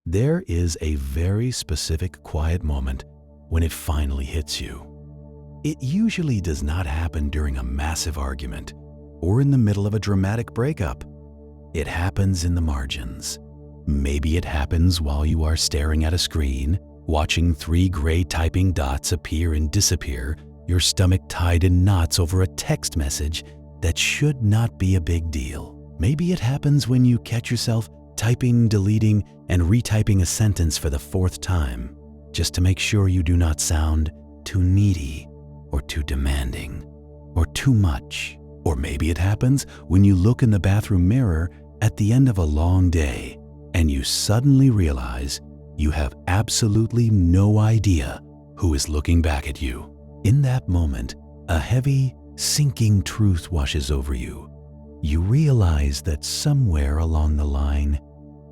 There is a very specific quiet moment when it finally hits you. It usually does not happen during a massive argument or in the middle of a dramatic breakup. It happens in the margins. Maybe it happens while you are staring at a screen, watching 3 gray typing dots appear and disappear, your stomach tied in knots over a text message that should not be a big deal. Maybe it happens when you catch yourself typing, deleting, and retyping a sentence for the 4th time, just to make sure you do not sound too needy or too demanding or too much. Or maybe it happens when you look in the bathroom mirror at the end of a long day and you suddenly realize you have absolutely no idea who is looking back at you. In that moment, a heavy, sinking truth washes over you. You realize that somewhere along the line,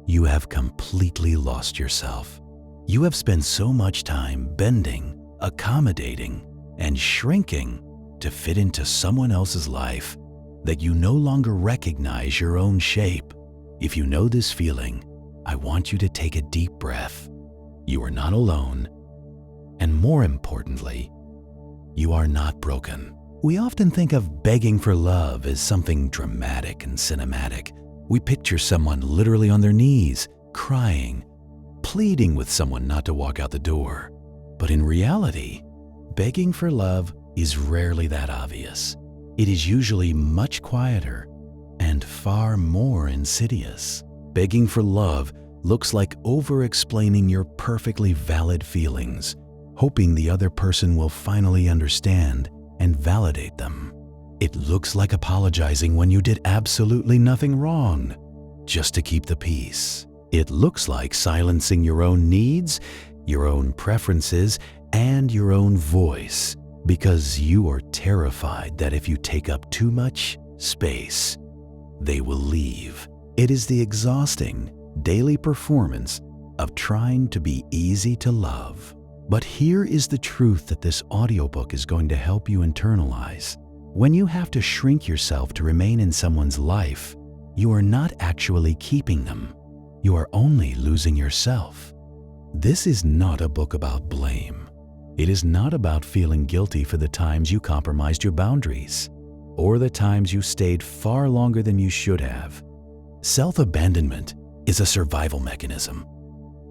you have completely lost yourself. You have spent so much time bending, accommodating, and shrinking to fit into someone else's life that you no longer recognize your own shape. If you know this feeling, I want you to take a deep breath. You are not alone, and more importantly, you are not broken. We often think of begging for love as something dramatic and cinematic. We picture someone literally on their knees, crying, pleading with someone not to walk out the door. But in reality, begging for love is rarely that obvious. It is usually much quieter and far more insidious. Begging for love looks like over-explaining your perfectly valid feelings, hoping the other person will finally understand and validate them. It looks like apologizing when you did absolutely nothing wrong, just to keep the peace. It looks like silencing your own needs, your own preferences, and your own voice, because you are terrified that if you take up too much space, they will leave. It is the exhausting daily performance of trying to be easy to love. But here is the truth that this audiobook is going to help you internalize. When you have to shrink yourself to remain in someone's life, you are not actually keeping them. You are only losing yourself. This is not a book about blame. It is not about feeling guilty for the times you compromised your boundaries or the times you stayed far longer than you should have. Self-abandonment is a survival mechanism.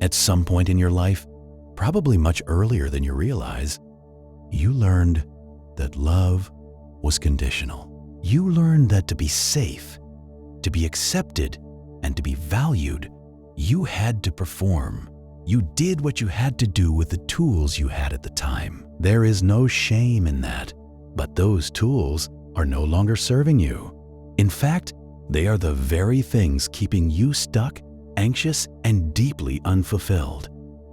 At some point in your life, probably much earlier than you realize, you learned that love was conditional. You learned that to be safe, to be accepted, and to be valued, you had to perform. You did what you had to do with the tools you had at the time. There is no shame in that, but those tools are no longer serving you. In fact, they are the very things keeping you stuck, anxious, and deeply unfulfilled.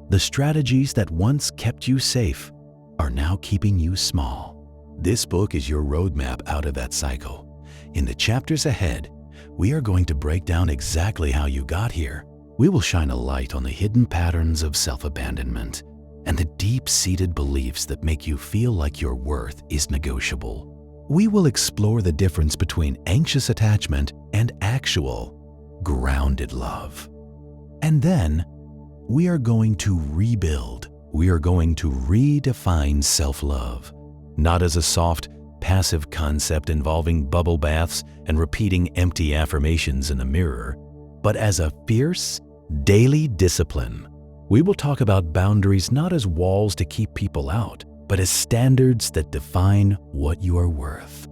The strategies that once kept you safe are now keeping you small. This book is your roadmap out of that cycle. In the chapters ahead, we are going to break down exactly how you got here. We will shine a light on the hidden patterns of self-abandonment and the deep-seated beliefs that make you feel like your worth is negotiable. We will explore the difference between anxious attachment and actual, grounded love. And then, we are going to rebuild. We are going to redefine self-love, not as a soft, passive concept involving bubble baths and repeating empty affirmations in the mirror, but as a fierce, daily discipline. We will talk about boundaries not as walls to keep people out, but as standards that define what you are worth.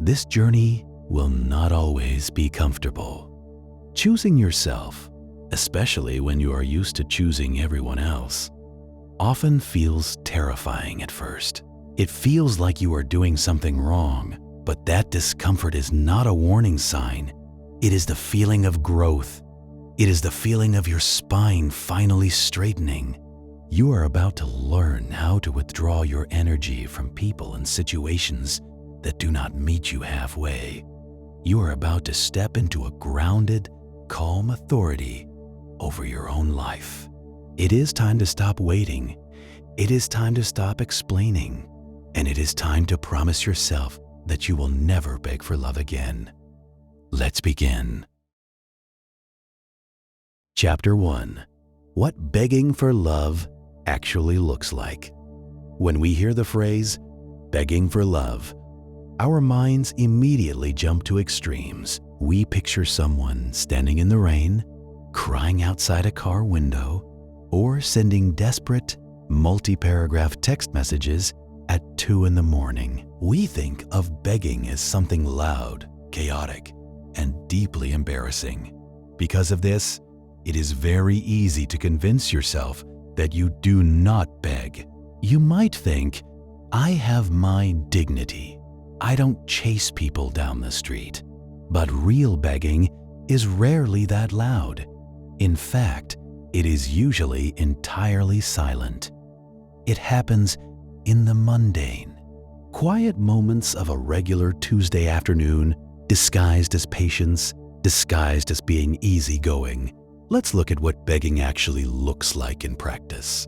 This journey will not always be comfortable. Choosing yourself, especially when you are used to choosing everyone else, often feels terrifying at first. It feels like you are doing something wrong, but that discomfort is not a warning sign. It is the feeling of growth. It is the feeling of your spine finally straightening. You are about to learn how to withdraw your energy from people and situations that do not meet you halfway. You are about to step into a grounded, calm authority over your own life. It is time to stop waiting. It is time to stop explaining. And it is time to promise yourself that you will never beg for love again. Let's begin. Chapter 1. what begging for love actually looks like. When we hear the phrase, begging for love, our minds immediately jump to extremes. We picture someone standing in the rain, crying outside a car window, or sending desperate, multi-paragraph text messages at 2 in the morning. We think of begging as something loud, chaotic, and deeply embarrassing. Because of this, it is very easy to convince yourself that you do not beg. You might think, I have my dignity. I don't chase people down the street. But real begging is rarely that loud. In fact, it is usually entirely silent. It happens in the mundane, quiet moments of a regular Tuesday afternoon, disguised as patience, disguised as being easygoing. Let's look at what begging actually looks like in practice.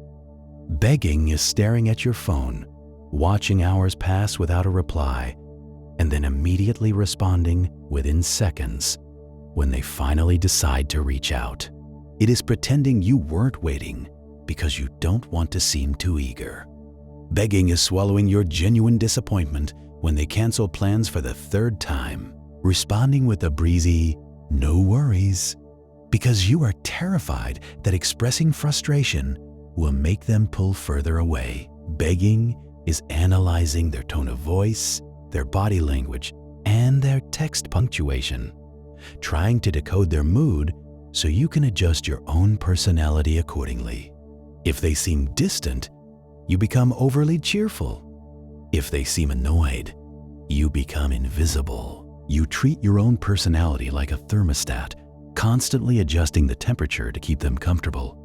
Begging is staring at your phone, watching hours pass without a reply, and then immediately responding within seconds when they finally decide to reach out. It is pretending you weren't waiting because you don't want to seem too eager. Begging is swallowing your genuine disappointment when they cancel plans for the 3rd time, responding with a breezy, "No worries," because you are terrified that expressing frustration will make them pull further away. Begging is analyzing their tone of voice, their body language, and their text punctuation, trying to decode their mood so you can adjust your own personality accordingly. If they seem distant, you become overly cheerful. If they seem annoyed, you become invisible. You treat your own personality like a thermostat, constantly adjusting the temperature to keep them comfortable.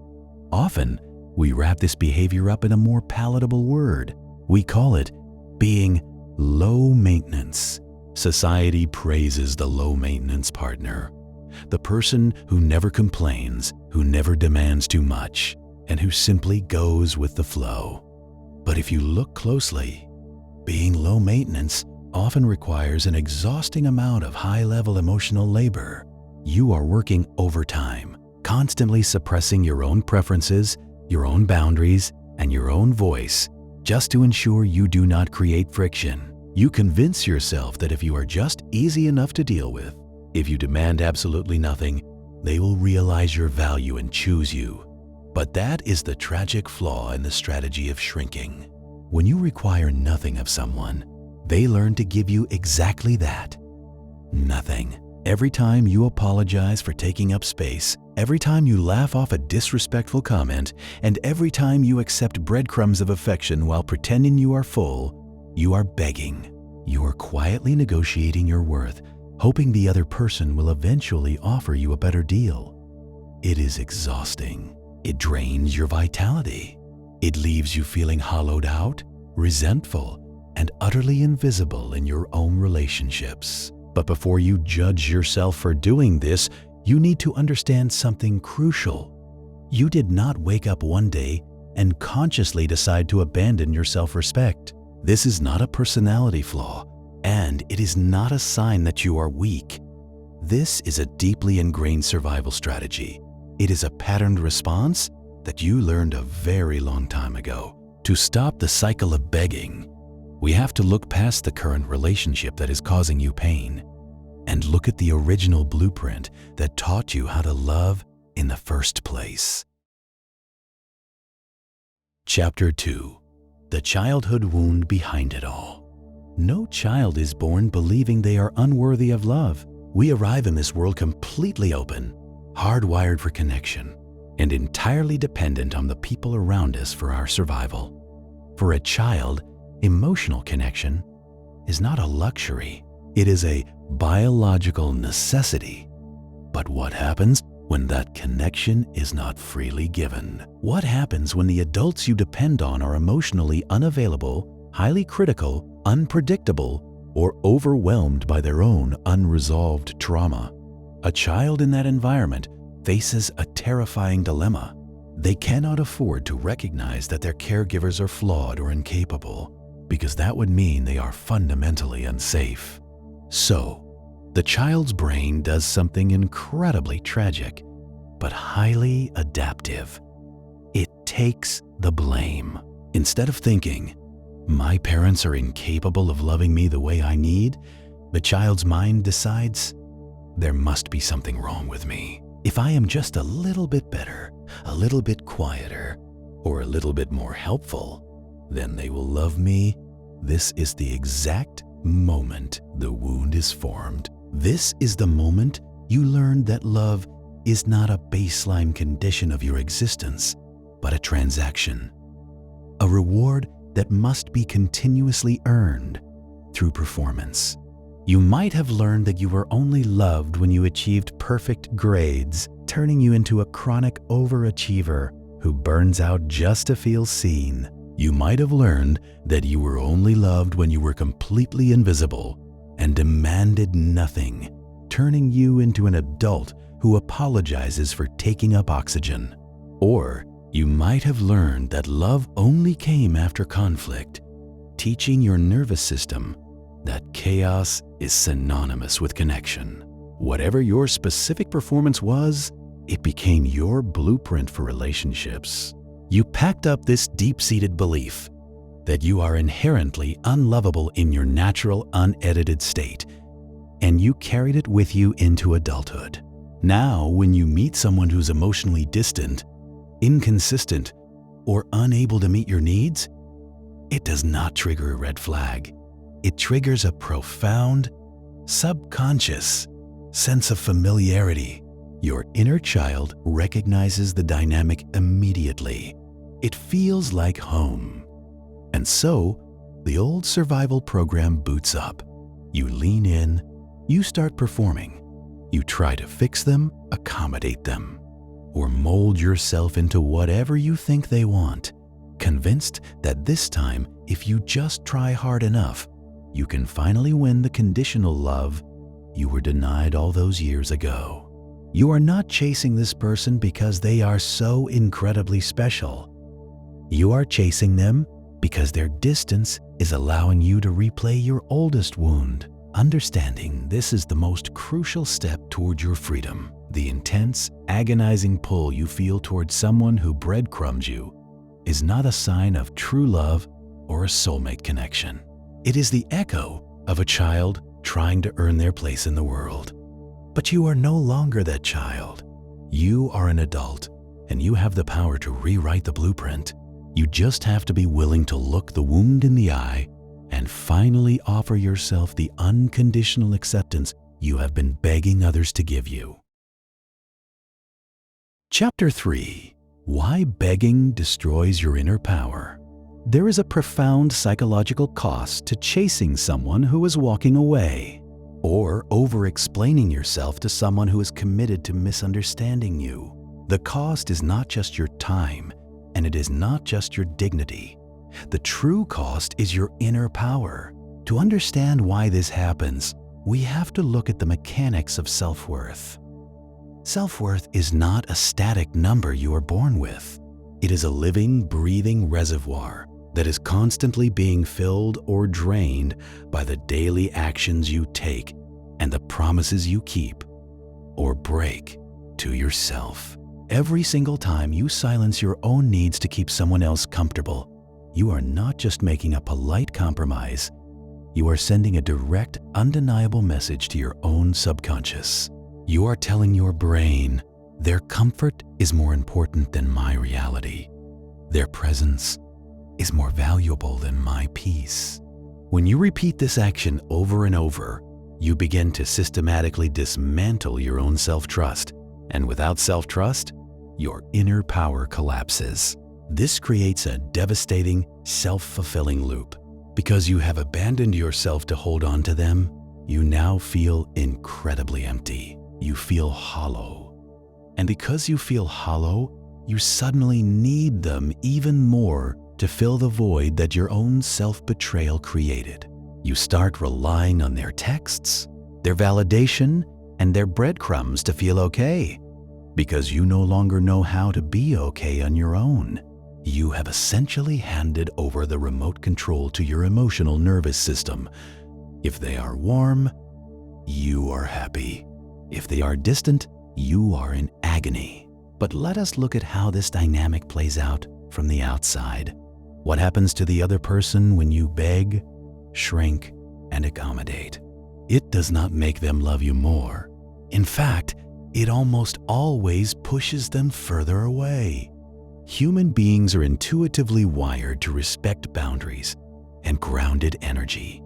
Often, we wrap this behavior up in a more palatable word. We call it being low maintenance. Society praises the low maintenance partner, the person who never complains, who never demands too much, and who simply goes with the flow. But if you look closely, being low maintenance often requires an exhausting amount of high-level emotional labor. You are working overtime, constantly suppressing your own preferences, your own boundaries, and your own voice, just to ensure you do not create friction. You convince yourself that if you are just easy enough to deal with, if you demand absolutely nothing, they will realize your value and choose you. But that is the tragic flaw in the strategy of shrinking. When you require nothing of someone, they learn to give you exactly that. Nothing. Every time you apologize for taking up space, every time you laugh off a disrespectful comment, and every time you accept breadcrumbs of affection while pretending you are full, you are begging. You are quietly negotiating your worth, hoping the other person will eventually offer you a better deal. It is exhausting. It drains your vitality. It leaves you feeling hollowed out, resentful, and utterly invisible in your own relationships. But before you judge yourself for doing this, you need to understand something crucial. You did not wake up one day and consciously decide to abandon your self-respect. This is not a personality flaw, and it is not a sign that you are weak. This is a deeply ingrained survival strategy. It is a patterned response that you learned a very long time ago. To stop the cycle of begging, we have to look past the current relationship that is causing you pain and look at the original blueprint that taught you how to love in the first place. Chapter 2. The Childhood Wound Behind It All. No child is born believing they are unworthy of love. We arrive in this world completely open, hardwired for connection, and entirely dependent on the people around us for our survival. For a child, emotional connection is not a luxury. It is a biological necessity. But what happens when that connection is not freely given? What happens when the adults you depend on are emotionally unavailable, highly critical, unpredictable, or overwhelmed by their own unresolved trauma? A child in that environment faces a terrifying dilemma. They cannot afford to recognize that their caregivers are flawed or incapable, because that would mean they are fundamentally unsafe. So, the child's brain does something incredibly tragic, but highly adaptive. takes the blame. Instead of thinking, my parents are incapable of loving me the way I need, the child's mind decides, there must be something wrong with me. If I am just a little bit better, a little bit quieter, or a little bit more helpful, then they will love me. This is the exact moment the wound is formed. This is the moment you learn that love is not a baseline condition of your existence, but a transaction, a reward that must be continuously earned through performance. You might have learned that you were only loved when you achieved perfect grades, turning you into a chronic overachiever who burns out just to feel seen. You might have learned that you were only loved when you were completely invisible and demanded nothing, turning you into an adult who apologizes for taking up oxygen. Or you might have learned that love only came after conflict, teaching your nervous system that chaos is synonymous with connection. Whatever your specific performance was, it became your blueprint for relationships. You packed up this deep-seated belief that you are inherently unlovable in your natural, unedited state, and you carried it with you into adulthood. Now, when you meet someone who's emotionally distant, inconsistent, or unable to meet your needs, it does not trigger a red flag. It triggers a profound, subconscious sense of familiarity. Your inner child recognizes the dynamic immediately. It feels like home. And so, the old survival program boots up. You lean in, you start performing. You try to fix them, accommodate them, or mold yourself into whatever you think they want, convinced that this time, if you just try hard enough, you can finally win the conditional love you were denied all those years ago. You are not chasing this person because they are so incredibly special. You are chasing them because their distance is allowing you to replay your oldest wound. Understanding this is the most crucial step toward your freedom. The intense, agonizing pull you feel towards someone who breadcrumbs you is not a sign of true love or a soulmate connection. It is the echo of a child trying to earn their place in the world. But you are no longer that child. You are an adult, and you have the power to rewrite the blueprint. You just have to be willing to look the wound in the eye and finally offer yourself the unconditional acceptance you have been begging others to give you. Chapter 3. Why Begging Destroys Your Inner Power. There is a profound psychological cost to chasing someone who is walking away, or over-explaining yourself to someone who is committed to misunderstanding you. The cost is not just your time, and it is not just your dignity. The true cost is your inner power. To understand why this happens, we have to look at the mechanics of self-worth. Self-worth is not a static number you are born with. It is a living, breathing reservoir that is constantly being filled or drained by the daily actions you take and the promises you keep or break to yourself. Every single time you silence your own needs to keep someone else comfortable, you are not just making a polite compromise, you are sending a direct, undeniable message to your own subconscious. You are telling your brain, their comfort is more important than my reality. Their presence is more valuable than my peace. When you repeat this action over and over, you begin to systematically dismantle your own self-trust. And without self-trust, your inner power collapses. This creates a devastating, self-fulfilling loop. Because you have abandoned yourself to hold on to them, you now feel incredibly empty. You feel hollow. And because you feel hollow, you suddenly need them even more to fill the void that your own self-betrayal created. You start relying on their texts, their validation, and their breadcrumbs to feel okay. Because you no longer know how to be okay on your own. You have essentially handed over the remote control to your emotional nervous system. If they are warm, you are happy. If they are distant, you are in agony. But let us look at how this dynamic plays out from the outside. What happens to the other person when you beg, shrink, and accommodate? It does not make them love you more. In fact, it almost always pushes them further away. Human beings are intuitively wired to respect boundaries and grounded energy.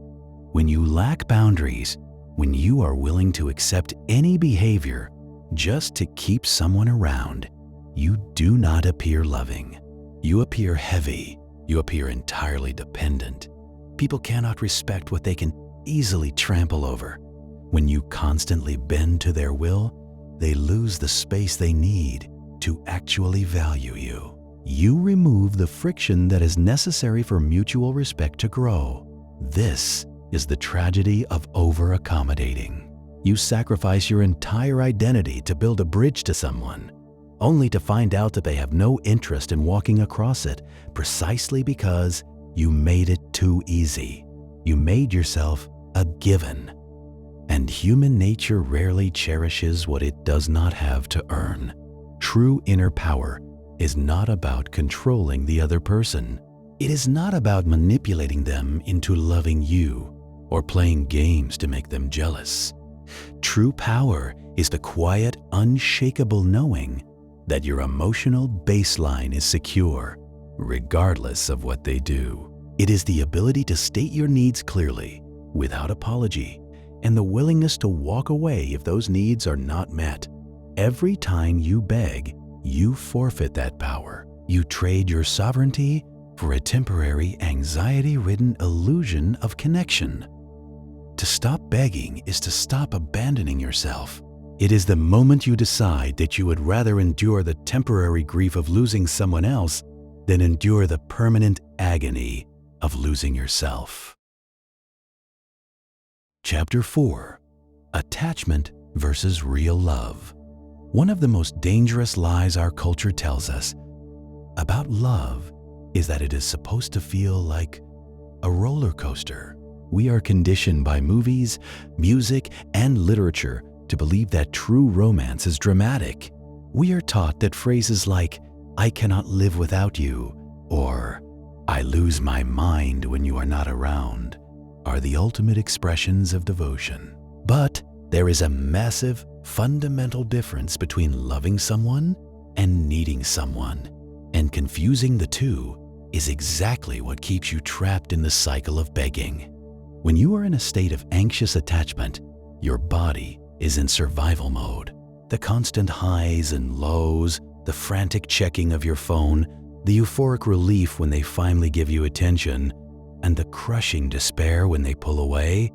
When you lack boundaries, when you are willing to accept any behavior just to keep someone around, you do not appear loving. You appear heavy. You appear entirely dependent. People cannot respect what they can easily trample over. When you constantly bend to their will, they lose the space they need to actually value you. You remove the friction that is necessary for mutual respect to grow. This is the tragedy of over-accommodating. You sacrifice your entire identity to build a bridge to someone, only to find out that they have no interest in walking across it, precisely because you made it too easy. You made yourself a given. And human nature rarely cherishes what it does not have to earn. True inner power is not about controlling the other person. It is not about manipulating them into loving you or playing games to make them jealous. True power is the quiet, unshakable knowing that your emotional baseline is secure, regardless of what they do. It is the ability to state your needs clearly, without apology, and the willingness to walk away if those needs are not met. Every time you beg, you forfeit that power. You trade your sovereignty for a temporary, anxiety-ridden illusion of connection. To stop begging is to stop abandoning yourself. It is the moment you decide that you would rather endure the temporary grief of losing someone else than endure the permanent agony of losing yourself. Chapter 4. Attachment versus real love. One of the most dangerous lies our culture tells us about love is that it is supposed to feel like a roller coaster. We are conditioned by movies, music, and literature to believe that true romance is dramatic. We are taught that phrases like, "I cannot live without you," or "I lose my mind when you are not around," are the ultimate expressions of devotion. But there is a massive, fundamental difference between loving someone and needing someone, and confusing the two is exactly what keeps you trapped in the cycle of begging. When you are in a state of anxious attachment, your body is in survival mode. The constant highs and lows, the frantic checking of your phone, the euphoric relief when they finally give you attention, and the crushing despair when they pull away,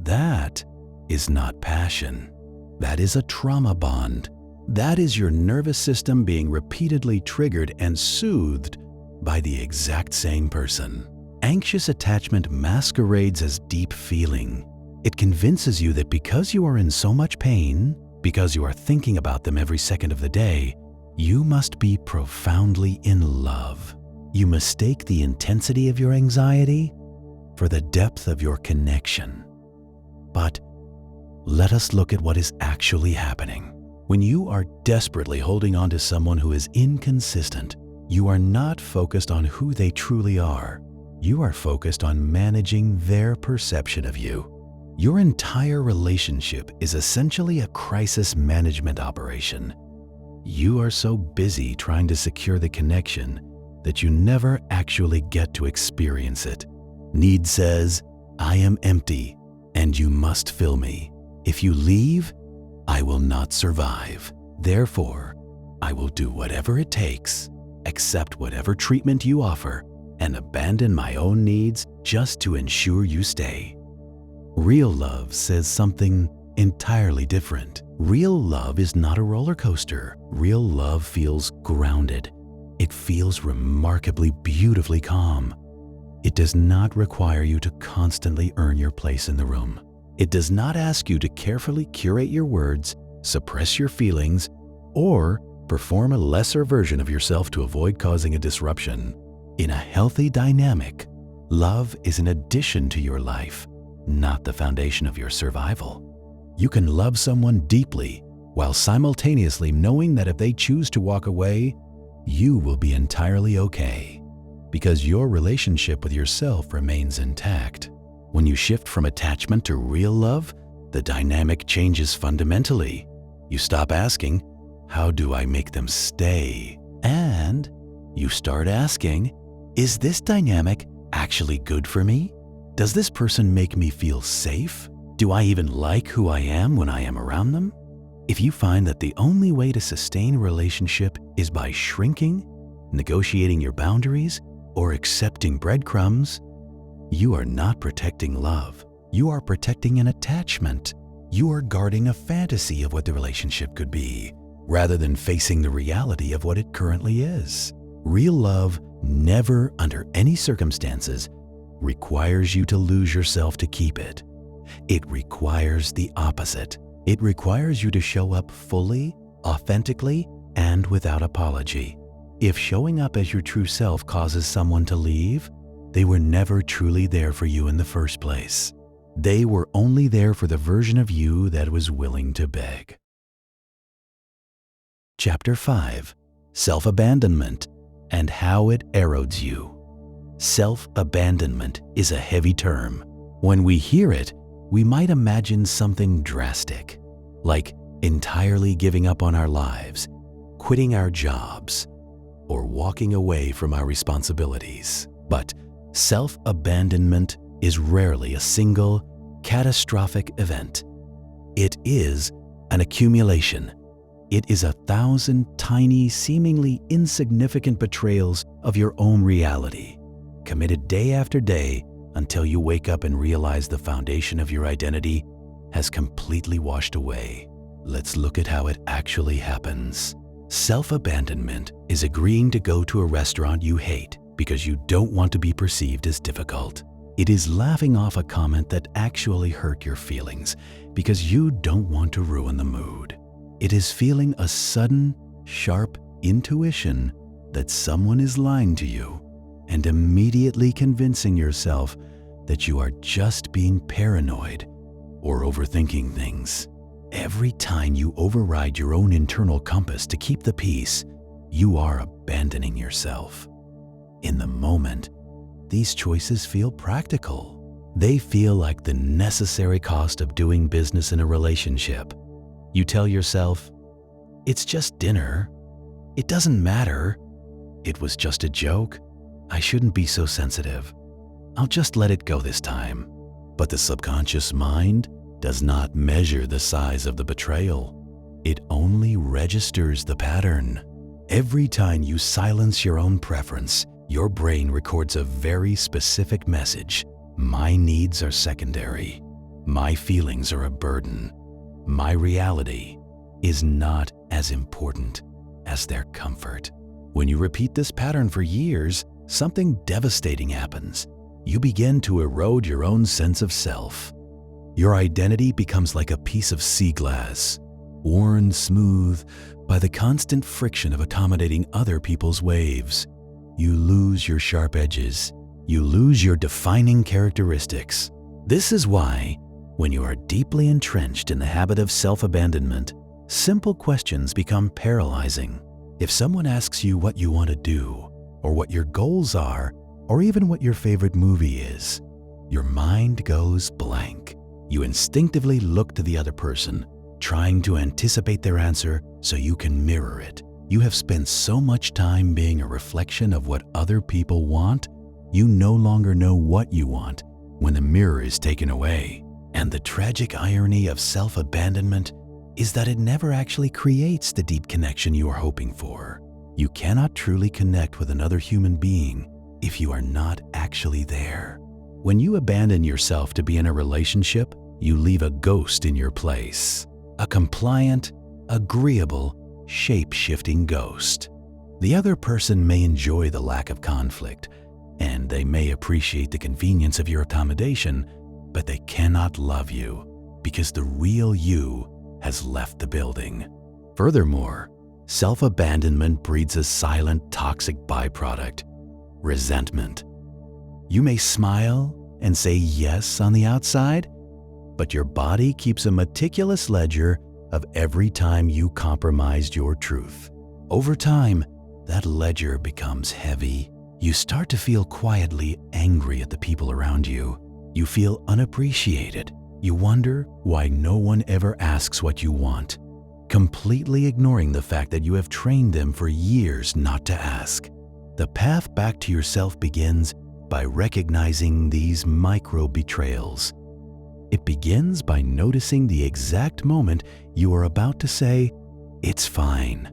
that is not passion. That is a trauma bond. That is your nervous system being repeatedly triggered and soothed by the exact same person. Anxious attachment masquerades as deep feeling. It convinces you that because you are in so much pain, because you are thinking about them every second of the day, you must be profoundly in love. You mistake the intensity of your anxiety for the depth of your connection. But let us look at what is actually happening. When you are desperately holding on to someone who is inconsistent, you are not focused on who they truly are. You are focused on managing their perception of you. Your entire relationship is essentially a crisis management operation. You are so busy trying to secure the connection that you never actually get to experience it. Need says, "I am empty, and you must fill me. If you leave, I will not survive. Therefore, I will do whatever it takes, accept whatever treatment you offer, and abandon my own needs just to ensure you stay." Real love says something entirely different. Real love is not a roller coaster. Real love feels grounded. It feels remarkably beautifully calm. It does not require you to constantly earn your place in the room. It does not ask you to carefully curate your words, suppress your feelings, or perform a lesser version of yourself to avoid causing a disruption. In a healthy dynamic, love is an addition to your life, not the foundation of your survival. You can love someone deeply while simultaneously knowing that if they choose to walk away, you will be entirely okay because your relationship with yourself remains intact. When you shift from attachment to real love, the dynamic changes fundamentally. You stop asking, "How do I make them stay?" And you start asking, "Is this dynamic actually good for me? Does this person make me feel safe? Do I even like who I am when I am around them?" If you find that the only way to sustain a relationship is by shrinking, negotiating your boundaries, or accepting breadcrumbs, you are not protecting love. You are protecting an attachment. You are guarding a fantasy of what the relationship could be, rather than facing the reality of what it currently is. Real love never, under any circumstances, requires you to lose yourself to keep it. It requires the opposite. It requires you to show up fully, authentically, and without apology. If showing up as your true self causes someone to leave, they were never truly there for you in the first place. They were only there for the version of you that was willing to beg. Chapter 5. Self-Abandonment and How It Erodes You. Self-abandonment is a heavy term. When we hear it, we might imagine something drastic, like entirely giving up on our lives, quitting our jobs, or walking away from our responsibilities. But self-abandonment is rarely a single, catastrophic event. It is an accumulation. It is 1,000 tiny, seemingly insignificant betrayals of your own reality, committed day after day until you wake up and realize the foundation of your identity has completely washed away. Let's look at how it actually happens. Self-abandonment is agreeing to go to a restaurant you hate because you don't want to be perceived as difficult. It is laughing off a comment that actually hurt your feelings because you don't want to ruin the mood. It is feeling a sudden, sharp intuition that someone is lying to you and immediately convincing yourself that you are just being paranoid or overthinking things. Every time you override your own internal compass to keep the peace, you are abandoning yourself. In the moment, these choices feel practical. They feel like the necessary cost of doing business in a relationship. You tell yourself, "It's just dinner. It doesn't matter. It was just a joke. I shouldn't be so sensitive. I'll just let it go this time." But the subconscious mind does not measure the size of the betrayal. It only registers the pattern. Every time you silence your own preference, your brain records a very specific message. My needs are secondary. My feelings are a burden. My reality is not as important as their comfort. When you repeat this pattern for years, something devastating happens. You begin to erode your own sense of self. Your identity becomes like a piece of sea glass, worn smooth by the constant friction of accommodating other people's waves. You lose your sharp edges. You lose your defining characteristics. This is why, when you are deeply entrenched in the habit of self-abandonment, simple questions become paralyzing. If someone asks you what you want to do, or what your goals are, or even what your favorite movie is, your mind goes blank. You instinctively look to the other person, trying to anticipate their answer so you can mirror it. You have spent so much time being a reflection of what other people want, you no longer know what you want when the mirror is taken away. And the tragic irony of self-abandonment is that it never actually creates the deep connection you are hoping for. You cannot truly connect with another human being if you are not actually there. When you abandon yourself to be in a relationship, you leave a ghost in your place. A compliant, agreeable, shape-shifting ghost. The other person may enjoy the lack of conflict, and they may appreciate the convenience of your accommodation, but they cannot love you because the real you has left the building. Furthermore, self-abandonment breeds a silent, toxic byproduct: resentment. You may smile and say yes on the outside, but your body keeps a meticulous ledger of every time you compromised your truth. Over time, that ledger becomes heavy. You start to feel quietly angry at the people around you. You feel unappreciated. You wonder why no one ever asks what you want, completely ignoring the fact that you have trained them for years not to ask. The path back to yourself begins by recognizing these micro-betrayals. It begins by noticing the exact moment you are about to say, "It's fine,"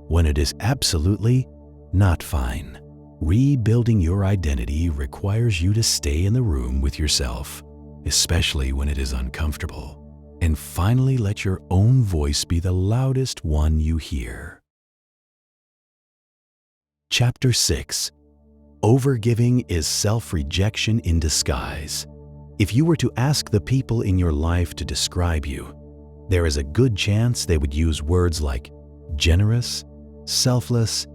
when it is absolutely not fine. Rebuilding your identity requires you to stay in the room with yourself, especially when it is uncomfortable, and finally let your own voice be the loudest one you hear. Chapter 6. Overgiving is self-rejection in disguise. If you were to ask the people in your life to describe you, there is a good chance they would use words like generous, selfless,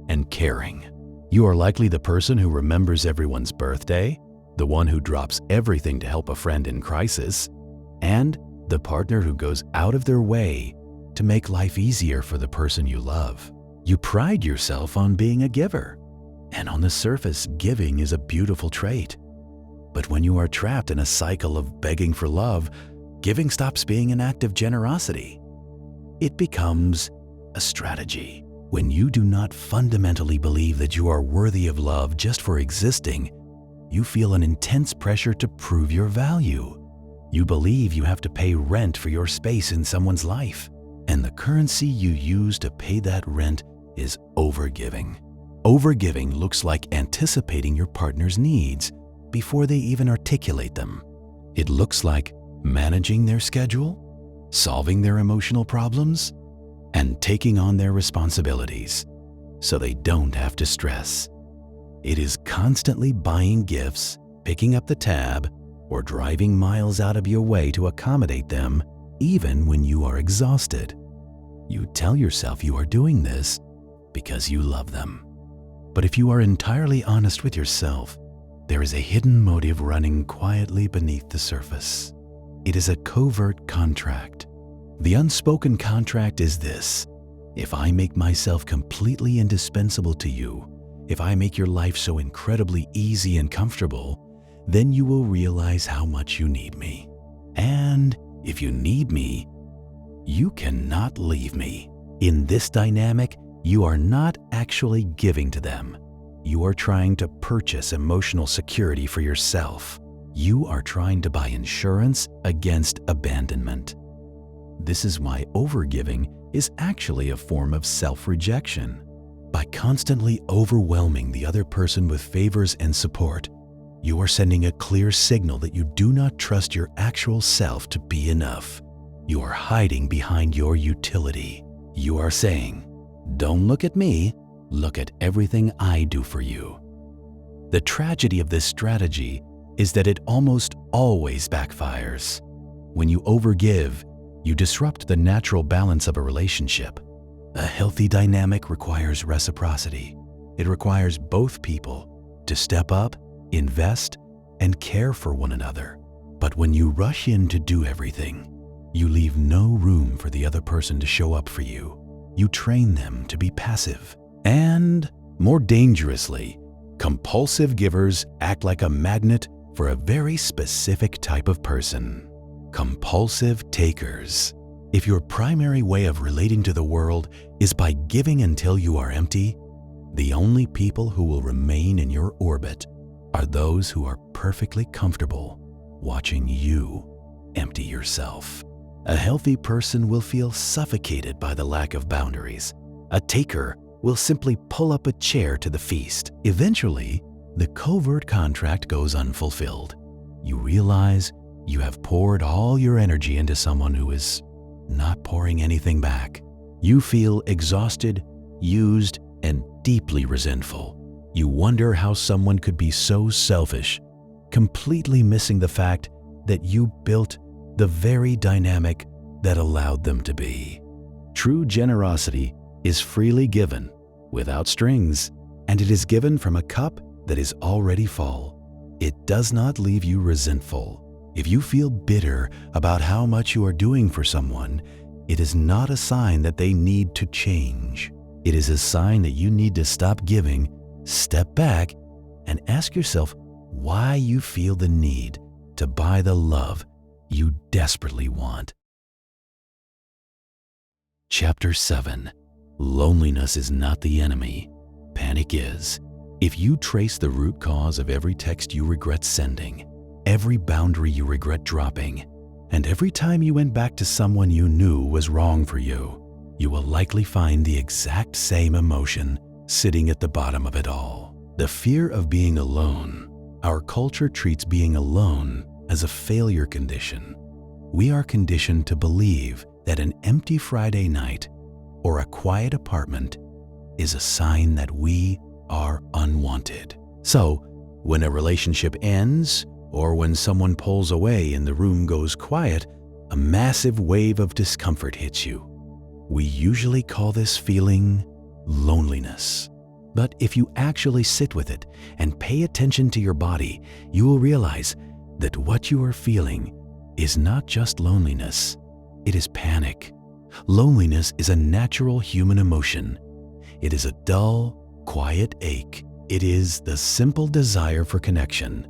and caring. You are likely the person who remembers everyone's birthday, the one who drops everything to help a friend in crisis, and the partner who goes out of their way to make life easier for the person you love. You pride yourself on being a giver, and on the surface, giving is a beautiful trait. But when you are trapped in a cycle of begging for love, giving stops being an act of generosity. It becomes a strategy. When you do not fundamentally believe that you are worthy of love just for existing, you feel an intense pressure to prove your value. You believe you have to pay rent for your space in someone's life, and the currency you use to pay that rent is overgiving. Overgiving looks like anticipating your partner's needs before they even articulate them. It looks like managing their schedule, solving their emotional problems, and taking on their responsibilities so they don't have to stress. It is constantly buying gifts, picking up the tab, or driving miles out of your way to accommodate them, even when you are exhausted. You tell yourself you are doing this because you love them. But if you are entirely honest with yourself, there is a hidden motive running quietly beneath the surface. It is a covert contract. The unspoken contract is this: if I make myself completely indispensable to you, if I make your life so incredibly easy and comfortable, then you will realize how much you need me. And if you need me, you cannot leave me. In this dynamic, you are not actually giving to them. You are trying to purchase emotional security for yourself. You are trying to buy insurance against abandonment. This is why overgiving is actually a form of self-rejection. By constantly overwhelming the other person with favors and support, you are sending a clear signal that you do not trust your actual self to be enough. You are hiding behind your utility. You are saying, "Don't look at me, look at everything I do for you." The tragedy of this strategy is that it almost always backfires. When you overgive, you disrupt the natural balance of a relationship. A healthy dynamic requires reciprocity. It requires both people to step up, invest, and care for one another. But when you rush in to do everything, you leave no room for the other person to show up for you. You train them to be passive. And, more dangerously, compulsive givers act like a magnet for a very specific type of person: compulsive takers. If your primary way of relating to the world is by giving until you are empty, the only people who will remain in your orbit are those who are perfectly comfortable watching you empty yourself. A healthy person will feel suffocated by the lack of boundaries. A taker will simply pull up a chair to the feast. Eventually, the covert contract goes unfulfilled. You realize you have poured all your energy into someone who is not pouring anything back. You feel exhausted, used, and deeply resentful. You wonder how someone could be so selfish, completely missing the fact that you built the very dynamic that allowed them to be. True generosity is freely given, without strings, and it is given from a cup that is already full. It does not leave you resentful. If you feel bitter about how much you are doing for someone, it is not a sign that they need to change. It is a sign that you need to stop giving, step back, and ask yourself why you feel the need to buy the love you desperately want. Chapter 7. Loneliness is not the enemy. Panic is. If you trace the root cause of every text you regret sending, every boundary you regret dropping, and every time you went back to someone you knew was wrong for you, you will likely find the exact same emotion sitting at the bottom of it all. The fear of being alone. Our culture treats being alone as a failure condition. We are conditioned to believe that an empty Friday night or a quiet apartment is a sign that we are unwanted. So, when a relationship ends or when someone pulls away and the room goes quiet, a massive wave of discomfort hits you. We usually call this feeling loneliness. But if you actually sit with it and pay attention to your body, you will realize that what you are feeling is not just loneliness, it is panic. Loneliness is a natural human emotion. It is a dull, quiet ache. It is the simple desire for connection.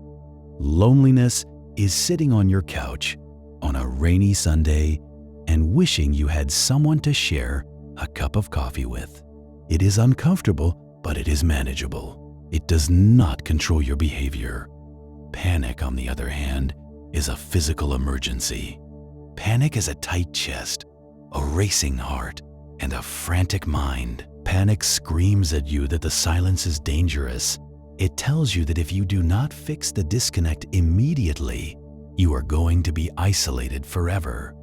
Loneliness is sitting on your couch on a rainy Sunday and wishing you had someone to share a cup of coffee with. It is uncomfortable, but it is manageable. It does not control your behavior. Panic, on the other hand, is a physical emergency. Panic is a tight chest, a racing heart, and a frantic mind. Panic screams at you that the silence is dangerous. It tells you that if you do not fix the disconnect immediately, you are going to be isolated forever.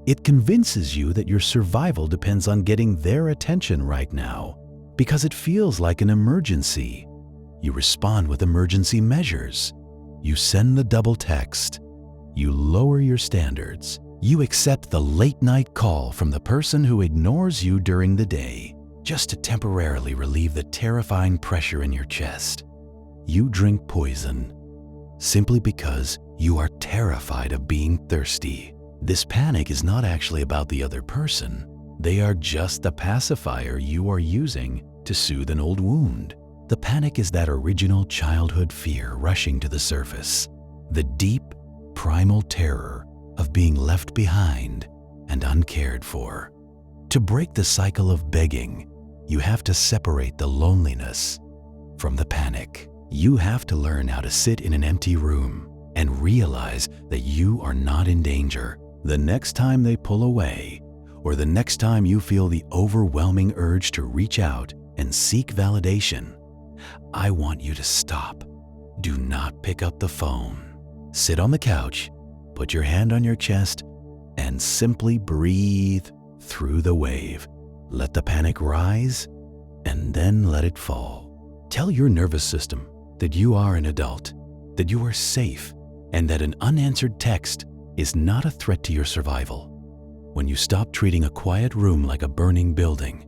It convinces you that your survival depends on getting their attention right now, because it feels like an emergency. You respond with emergency measures. You send the double text. You lower your standards. You accept the late-night call from the person who ignores you during the day, just to temporarily relieve the terrifying pressure in your chest. You drink poison, simply because you are terrified of being thirsty. This panic is not actually about the other person. They are just the pacifier you are using to soothe an old wound. The panic is that original childhood fear rushing to the surface, the deep, primal terror of being left behind and uncared for. To break the cycle of begging, you have to separate the loneliness from the panic. You have to learn how to sit in an empty room and realize that you are not in danger. The next time they pull away, or the next time you feel the overwhelming urge to reach out and seek validation, I want you to stop. Do not pick up the phone. Sit on the couch, put your hand on your chest, and simply breathe through the wave. Let the panic rise, and then let it fall. Tell your nervous system that you are an adult, that you are safe, and that an unanswered text is not a threat to your survival. When you stop treating a quiet room like a burning building,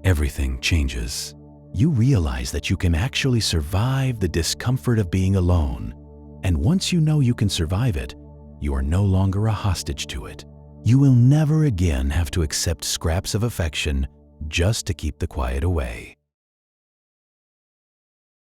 everything changes. You realize that you can actually survive the discomfort of being alone. And once you know you can survive it, you are no longer a hostage to it. You will never again have to accept scraps of affection just to keep the quiet away.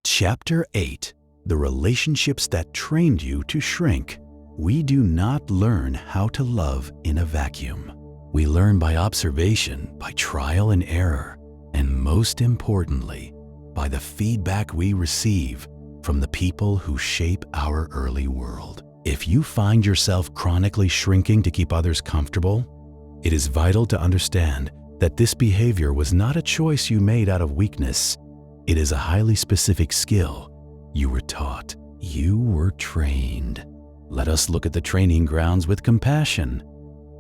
Chapter 8. The relationships that trained you to shrink. We do not learn how to love in a vacuum. We learn by observation, by trial and error, and most importantly, by the feedback we receive from the people who shape our early world. If you find yourself chronically shrinking to keep others comfortable, it is vital to understand that this behavior was not a choice you made out of weakness. It is a highly specific skill you were taught. You were trained. Let us look at the training grounds with compassion,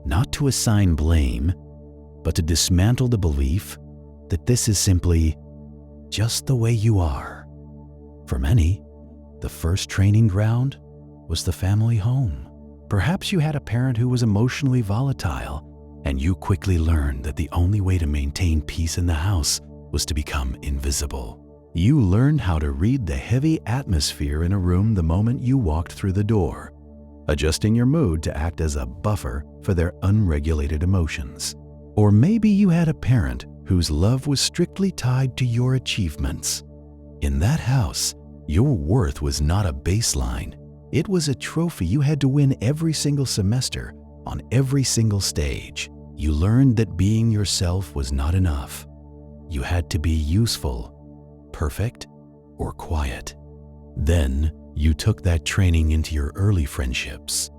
not to assign blame, but to dismantle the belief that this is simply just the way you are. For many, the first training ground was the family home. Perhaps you had a parent who was emotionally volatile, and you quickly learned that the only way to maintain peace in the house was to become invisible. You learned how to read the heavy atmosphere in a room the moment you walked through the door, adjusting your mood to act as a buffer for their unregulated emotions. Or maybe you had a parent whose love was strictly tied to your achievements. In that house, your worth was not a baseline. It was a trophy you had to win every single semester, on every single stage. You learned that being yourself was not enough. You had to be useful, perfect, or quiet. Then you took that training into your early friendships.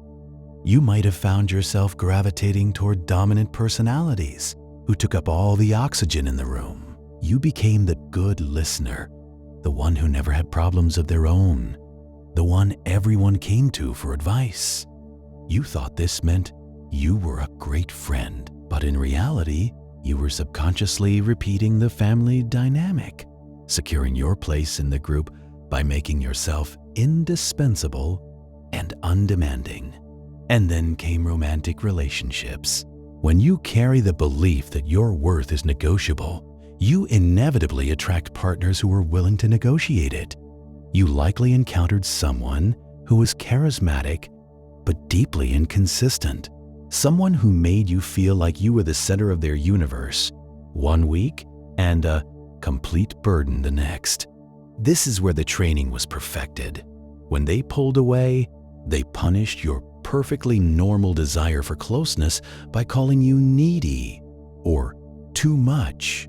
You might have found yourself gravitating toward dominant personalities who took up all the oxygen in the room. You became the good listener, the one who never had problems of their own, the one everyone came to for advice. You thought this meant you were a great friend, but in reality, you were subconsciously repeating the family dynamic, securing your place in the group by making yourself indispensable and undemanding. And then came romantic relationships. When you carry the belief that your worth is negotiable, you inevitably attract partners who are willing to negotiate it. You likely encountered someone who was charismatic but deeply inconsistent. Someone who made you feel like you were the center of their universe one week and a complete burden the next. This is where the training was perfected. When they pulled away, they punished your perfectly normal desire for closeness by calling you needy or too much.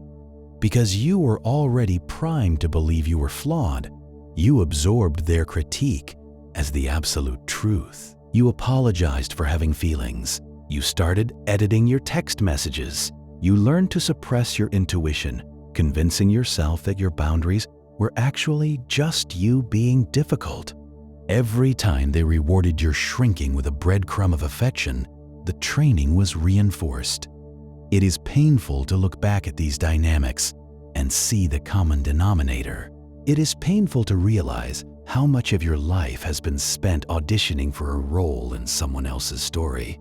Because you were already primed to believe you were flawed, you absorbed their critique as the absolute truth. You apologized for having feelings. You started editing your text messages. You learned to suppress your intuition, convincing yourself that your boundaries were actually just you being difficult. Every time they rewarded your shrinking with a breadcrumb of affection, the training was reinforced. It is painful to look back at these dynamics and see the common denominator. It is painful to realize how much of your life has been spent auditioning for a role in someone else's story.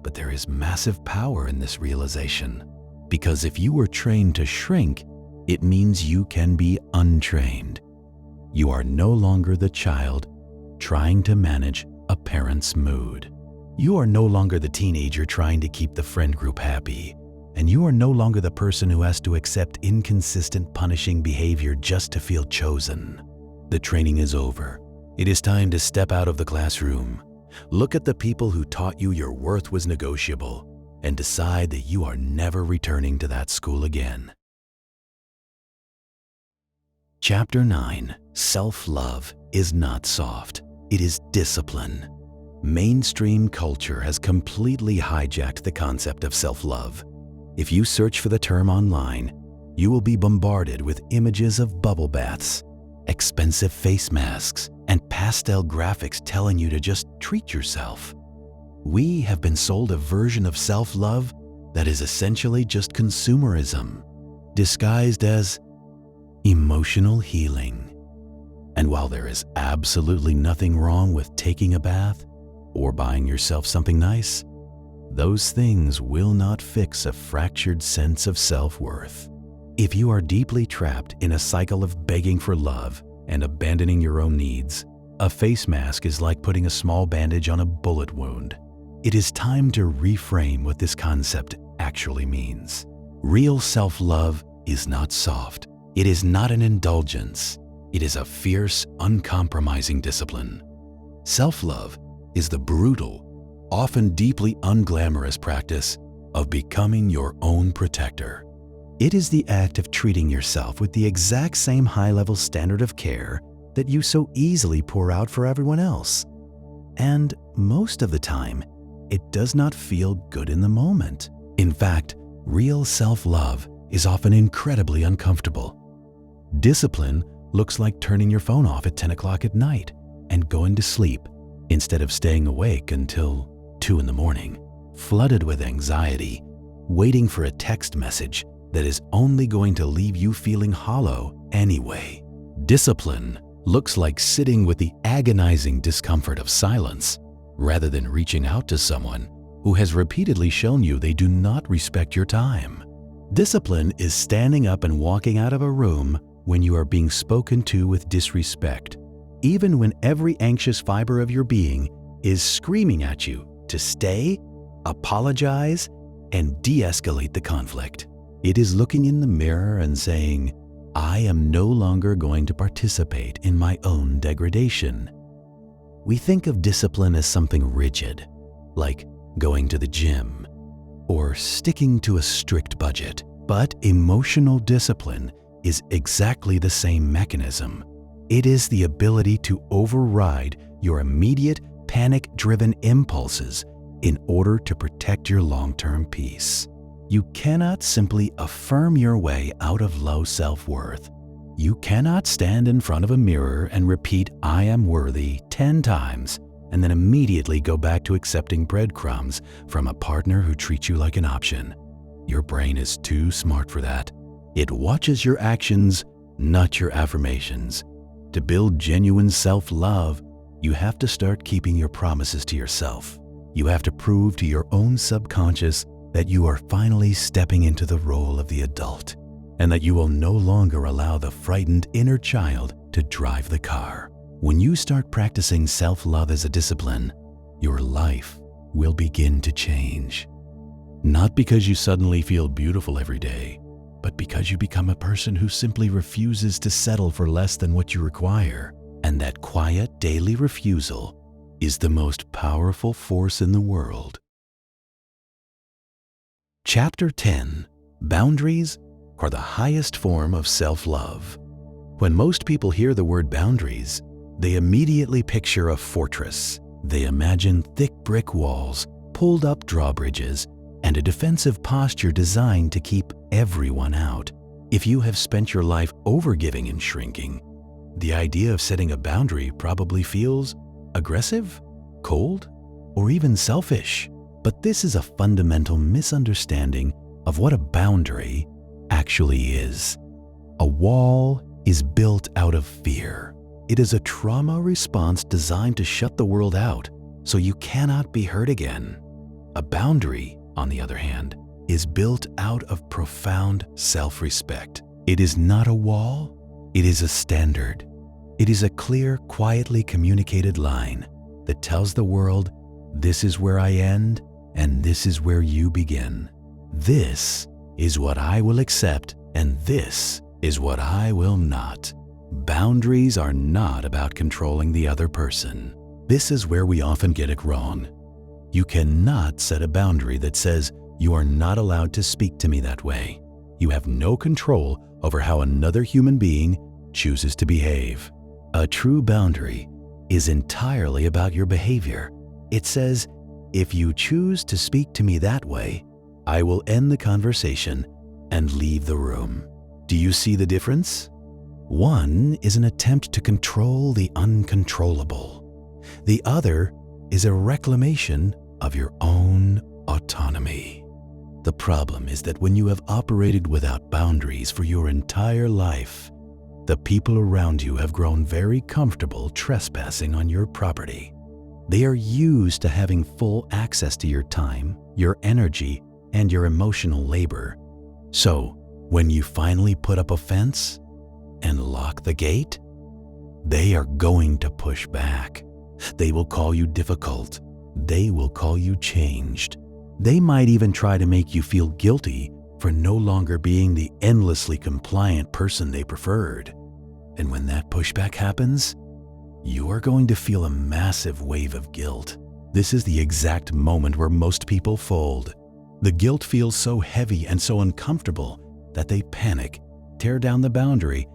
But there is massive power in this realization, because if you were trained to shrink, it means you can be untrained. You are no longer the child trying to manage a parent's mood. You are no longer the teenager trying to keep the friend group happy, and you are no longer the person who has to accept inconsistent, punishing behavior just to feel chosen. The training is over. It is time to step out of the classroom. Look at the people who taught you your worth was negotiable and decide that you are never returning to that school again. Chapter 9. Self-love is not soft. It is discipline. Mainstream culture has completely hijacked the concept of self-love. If you search for the term online, you will be bombarded with images of bubble baths, expensive face masks, and pastel graphics telling you to just treat yourself. We have been sold a version of self-love that is essentially just consumerism, disguised as emotional healing. And while there is absolutely nothing wrong with taking a bath or buying yourself something nice, those things will not fix a fractured sense of self-worth. If you are deeply trapped in a cycle of begging for love and abandoning your own needs, a face mask is like putting a small bandage on a bullet wound. It is time to reframe what this concept actually means. Real self-love is not soft. It is not an indulgence. It is a fierce, uncompromising discipline. Self-love is the brutal, often deeply unglamorous practice of becoming your own protector. It is the act of treating yourself with the exact same high-level standard of care that you so easily pour out for everyone else. And most of the time, it does not feel good in the moment. In fact, real self-love is often incredibly uncomfortable. Discipline looks like turning your phone off at 10 o'clock at night and going to sleep instead of staying awake until 2 in the morning, flooded with anxiety, waiting for a text message that is only going to leave you feeling hollow anyway. Discipline looks like sitting with the agonizing discomfort of silence rather than reaching out to someone who has repeatedly shown you they do not respect your time. Discipline is standing up and walking out of a room when you are being spoken to with disrespect, even when every anxious fiber of your being is screaming at you to stay, apologize, and de-escalate the conflict. It is looking in the mirror and saying, I am no longer going to participate in my own degradation. We think of discipline as something rigid, like going to the gym or sticking to a strict budget. But emotional discipline is exactly the same mechanism. It is the ability to override your immediate panic-driven impulses in order to protect your long-term peace. You cannot simply affirm your way out of low self-worth. You cannot stand in front of a mirror and repeat, I am worthy 10 times, and then immediately go back to accepting breadcrumbs from a partner who treats you like an option. Your brain is too smart for that. It watches your actions, not your affirmations. To build genuine self-love, you have to start keeping your promises to yourself. You have to prove to your own subconscious that you are finally stepping into the role of the adult, and that you will no longer allow the frightened inner child to drive the car. When you start practicing self-love as a discipline, your life will begin to change. Not because you suddenly feel beautiful every day, but because you become a person who simply refuses to settle for less than what you require. And that quiet daily refusal is the most powerful force in the world. Chapter 10. Boundaries are the highest form of self-love. When most people hear the word boundaries, they immediately picture a fortress. They imagine thick brick walls, pulled-up drawbridges, and a defensive posture designed to keep everyone out. If you have spent your life overgiving and shrinking, the idea of setting a boundary probably feels aggressive, cold, or even selfish. But this is a fundamental misunderstanding of what a boundary actually is. A wall is built out of fear. It is a trauma response designed to shut the world out so you cannot be hurt again. A boundary, on the other hand, is built out of profound self-respect. It is not a wall, it is a standard. It is a clear, quietly communicated line that tells the world, this is where I end and this is where you begin. This is what I will accept and this is what I will not. Boundaries are not about controlling the other person. This is where we often get it wrong. You cannot set a boundary that says you are not allowed to speak to me that way. You have no control over how another human being chooses to behave. A true boundary is entirely about your behavior. It says, if you choose to speak to me that way, I will end the conversation and leave the room. Do you see the difference? One is an attempt to control the uncontrollable. The other is a reclamation of your own autonomy. The problem is that when you have operated without boundaries for your entire life, the people around you have grown very comfortable trespassing on your property. They are used to having full access to your time, your energy, and your emotional labor. So, when you finally put up a fence and lock the gate, they are going to push back. They will call you difficult. They will call you changed. They might even try to make you feel guilty for no longer being the endlessly compliant person they preferred. And when that pushback happens, you are going to feel a massive wave of guilt. This is the exact moment where most people fold. The guilt feels so heavy and so uncomfortable that they panic, tear down the boundary,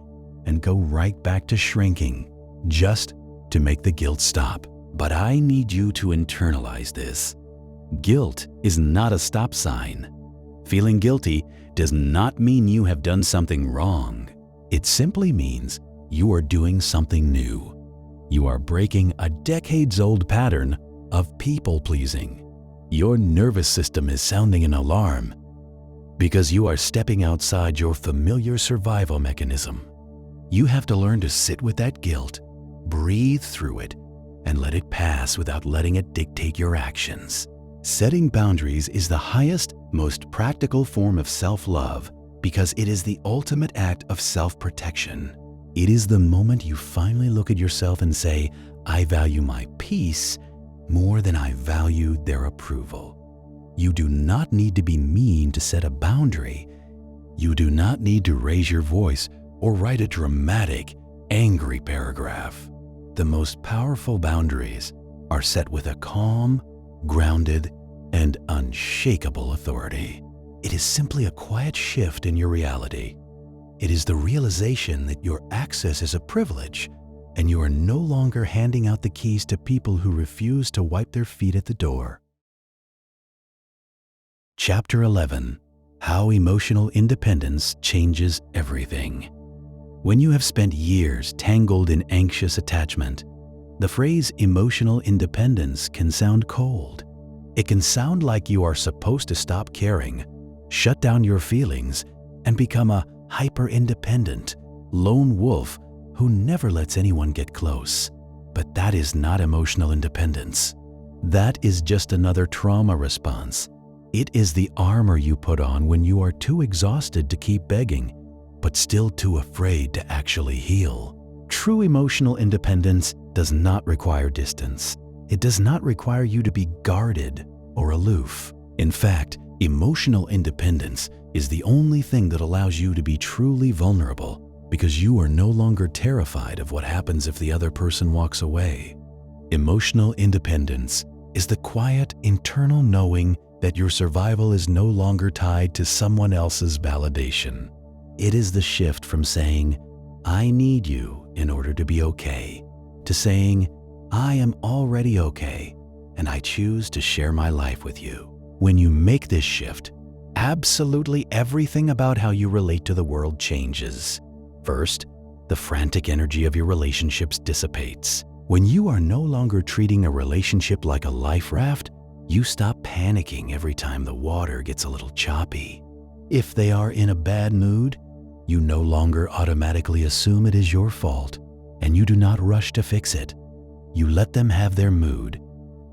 and go right back to shrinking, just to make the guilt stop. But I need you to internalize this. Guilt is not a stop sign. Feeling guilty does not mean you have done something wrong. It simply means you are doing something new. You are breaking a decades-old pattern of people-pleasing. Your nervous system is sounding an alarm because you are stepping outside your familiar survival mechanism. You have to learn to sit with that guilt, breathe through it, and let it pass without letting it dictate your actions. Setting boundaries is the highest, most practical form of self-love because it is the ultimate act of self-protection. It is the moment you finally look at yourself and say, I value my peace more than I value their approval. You do not need to be mean to set a boundary. You do not need to raise your voice or write a dramatic, angry paragraph. The most powerful boundaries are set with a calm, grounded, and unshakable authority. It is simply a quiet shift in your reality. It is the realization that your access is a privilege, and you are no longer handing out the keys to people who refuse to wipe their feet at the door. Chapter 11. How Emotional Independence Changes Everything. When you have spent years tangled in anxious attachment, the phrase emotional independence can sound cold. It can sound like you are supposed to stop caring, shut down your feelings, and become a hyper-independent lone wolf who never lets anyone get close. But that is not emotional independence. That is just another trauma response. It is the armor you put on when you are too exhausted to keep begging, but still too afraid to actually heal. True emotional independence does not require distance. It does not require you to be guarded or aloof. In fact, emotional independence is the only thing that allows you to be truly vulnerable, because you are no longer terrified of what happens if the other person walks away. Emotional independence is the quiet, internal knowing that your survival is no longer tied to someone else's validation. It is the shift from saying, "I need you in order to be okay," to saying, "I am already okay, and I choose to share my life with you." When you make this shift, absolutely everything about how you relate to the world changes. First, the frantic energy of your relationships dissipates. When you are no longer treating a relationship like a life raft, you stop panicking every time the water gets a little choppy. If they are in a bad mood, you no longer automatically assume it is your fault, and you do not rush to fix it. You let them have their mood,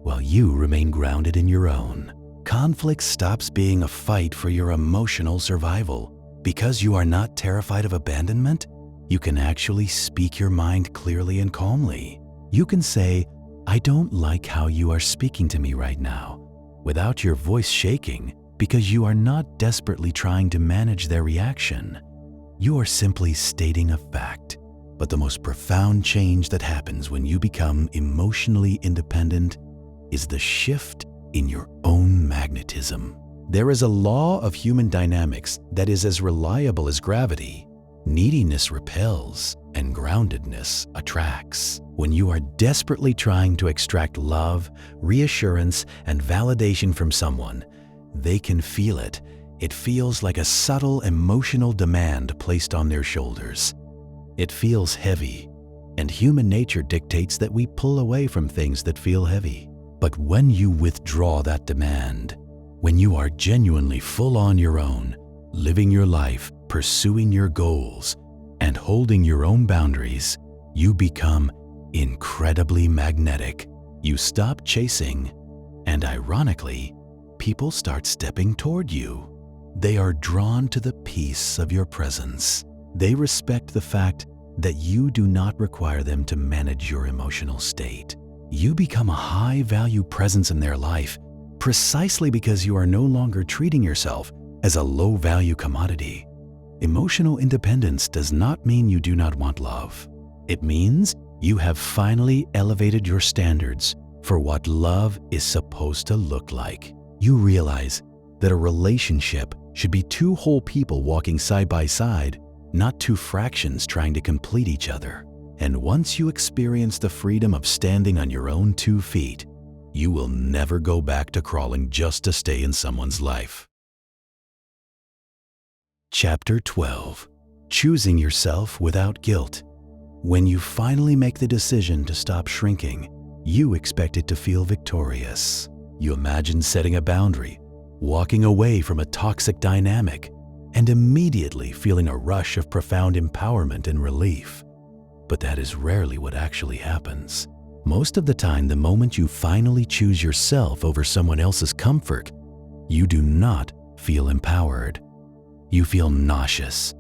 while you remain grounded in your own. Conflict stops being a fight for your emotional survival. Because you are not terrified of abandonment, you can actually speak your mind clearly and calmly. You can say, "I don't like how you are speaking to me right now," without your voice shaking, because you are not desperately trying to manage their reaction. You are simply stating a fact. But the most profound change that happens when you become emotionally independent is the shift in your own magnetism. There is a law of human dynamics that is as reliable as gravity. Neediness repels, and groundedness attracts. When you are desperately trying to extract love, reassurance, and validation from someone, they can feel it. It feels like a subtle emotional demand placed on their shoulders. It feels heavy, and human nature dictates that we pull away from things that feel heavy. But when you withdraw that demand, when you are genuinely full on your own, living your life, pursuing your goals, and holding your own boundaries, you become incredibly magnetic. You stop chasing, and ironically, people start stepping toward you. They are drawn to the peace of your presence. They respect the fact that you do not require them to manage your emotional state. You become a high-value presence in their life precisely because you are no longer treating yourself as a low-value commodity. Emotional independence does not mean you do not want love. It means you have finally elevated your standards for what love is supposed to look like. You realize that a relationship should be two whole people walking side by side, not two fractions trying to complete each other. And once you experience the freedom of standing on your own 2 feet, you will never go back to crawling just to stay in someone's life. Chapter 12. Choosing Yourself Without Guilt. When you finally make the decision to stop shrinking, you expect it to feel victorious. You imagine setting a boundary, walking away from a toxic dynamic, and immediately feeling a rush of profound empowerment and relief. But that is rarely what actually happens. Most of the time, the moment you finally choose yourself over someone else's comfort, you do not feel empowered. You feel nauseous.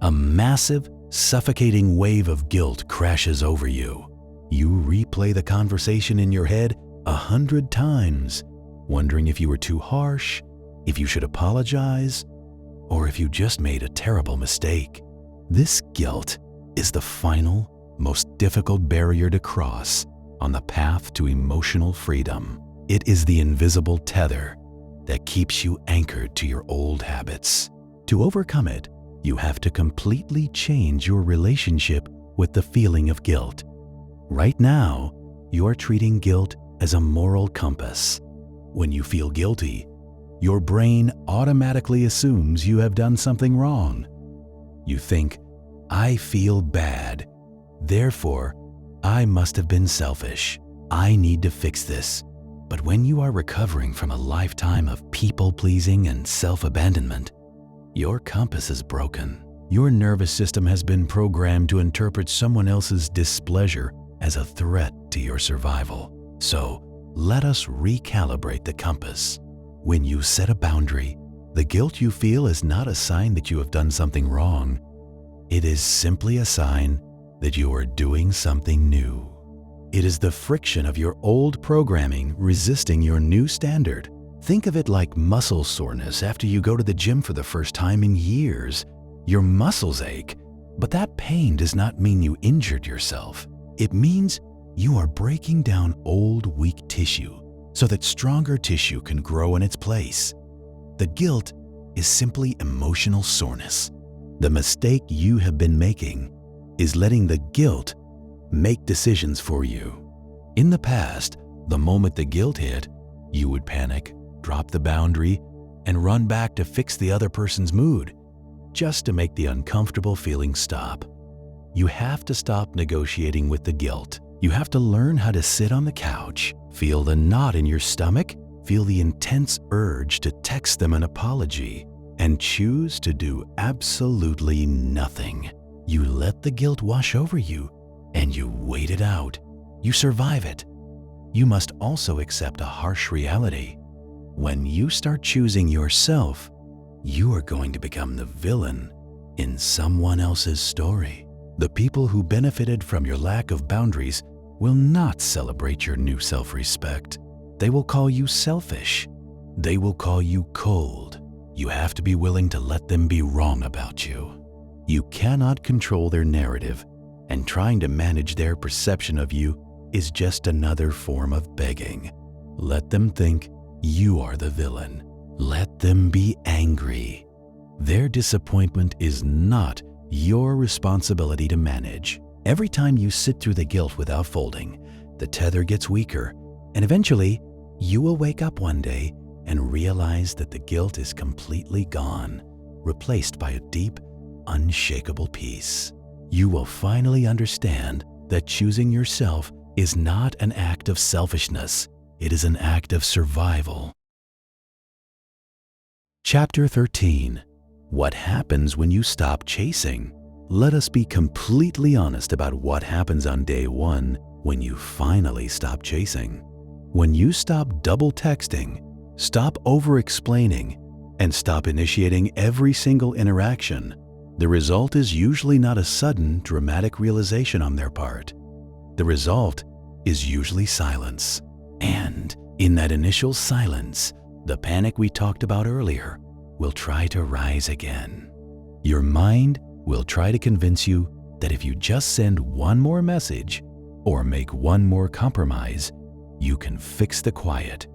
A massive, suffocating wave of guilt crashes over you. You replay the conversation in your head 100 times, wondering if you were too harsh, if you should apologize, or if you just made a terrible mistake. This guilt is the final, most difficult barrier to cross on the path to emotional freedom. It is the invisible tether that keeps you anchored to your old habits. To overcome it, you have to completely change your relationship with the feeling of guilt. Right now, you are treating guilt as a moral compass. When you feel guilty, your brain automatically assumes you have done something wrong. You think, I feel bad, therefore, I must have been selfish. I need to fix this. But when you are recovering from a lifetime of people-pleasing and self-abandonment, your compass is broken. Your nervous system has been programmed to interpret someone else's displeasure as a threat to your survival. So, let us recalibrate the compass. When you set a boundary, the guilt you feel is not a sign that you have done something wrong. It is simply a sign that you are doing something new. It is the friction of your old programming resisting your new standard. Think of it like muscle soreness after you go to the gym for the first time in years. Your muscles ache, but that pain does not mean you injured yourself. It means you are breaking down old, weak tissue so that stronger tissue can grow in its place. The guilt is simply emotional soreness. The mistake you have been making is letting the guilt make decisions for you. In the past, the moment the guilt hit, you would panic, drop the boundary, and run back to fix the other person's mood, just to make the uncomfortable feeling stop. You have to stop negotiating with the guilt. You have to learn how to sit on the couch, feel the knot in your stomach, feel the intense urge to text them an apology, and choose to do absolutely nothing. You let the guilt wash over you, and you wait it out. You survive it. You must also accept a harsh reality. When you start choosing yourself, you are going to become the villain in someone else's story. The people who benefited from your lack of boundaries will not celebrate your new self-respect. They will call you selfish. They will call you cold. You have to be willing to let them be wrong about you. You cannot control their narrative, and trying to manage their perception of you is just another form of begging. Let them think you are the villain. Let them be angry. Their disappointment is not your responsibility to manage. Every time you sit through the guilt without folding, the tether gets weaker, and eventually you will wake up one day and realize that the guilt is completely gone, replaced by a deep, unshakable peace. You will finally understand that choosing yourself is not an act of selfishness. It is an act of survival. Chapter 13. What happens when you stop chasing? Let us be completely honest about what happens on day one when you finally stop chasing. When you stop double texting, stop over-explaining, and stop initiating every single interaction, the result is usually not a sudden, dramatic realization on their part. The result is usually silence. And in that initial silence, the panic we talked about earlier will try to rise again. Your mind will try to convince you that if you just send one more message or make one more compromise, you can fix the quiet.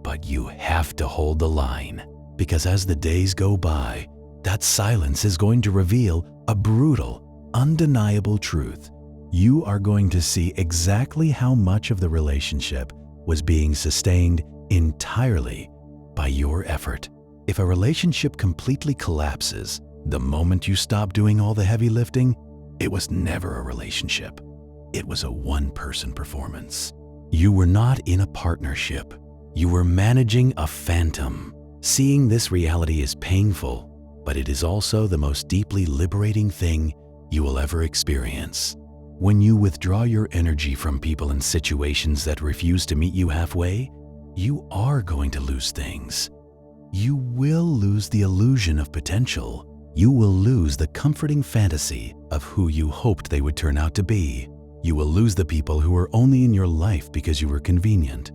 But you have to hold the line, because as the days go by, that silence is going to reveal a brutal, undeniable truth. You are going to see exactly how much of the relationship was being sustained entirely by your effort. If a relationship completely collapses the moment you stop doing all the heavy lifting, it was never a relationship. It was a one-person performance. You were not in a partnership. You were managing a phantom. Seeing this reality is painful, but it is also the most deeply liberating thing you will ever experience. When you withdraw your energy from people and situations that refuse to meet you halfway, you are going to lose things. You will lose the illusion of potential. You will lose the comforting fantasy of who you hoped they would turn out to be. You will lose the people who were only in your life because you were convenient.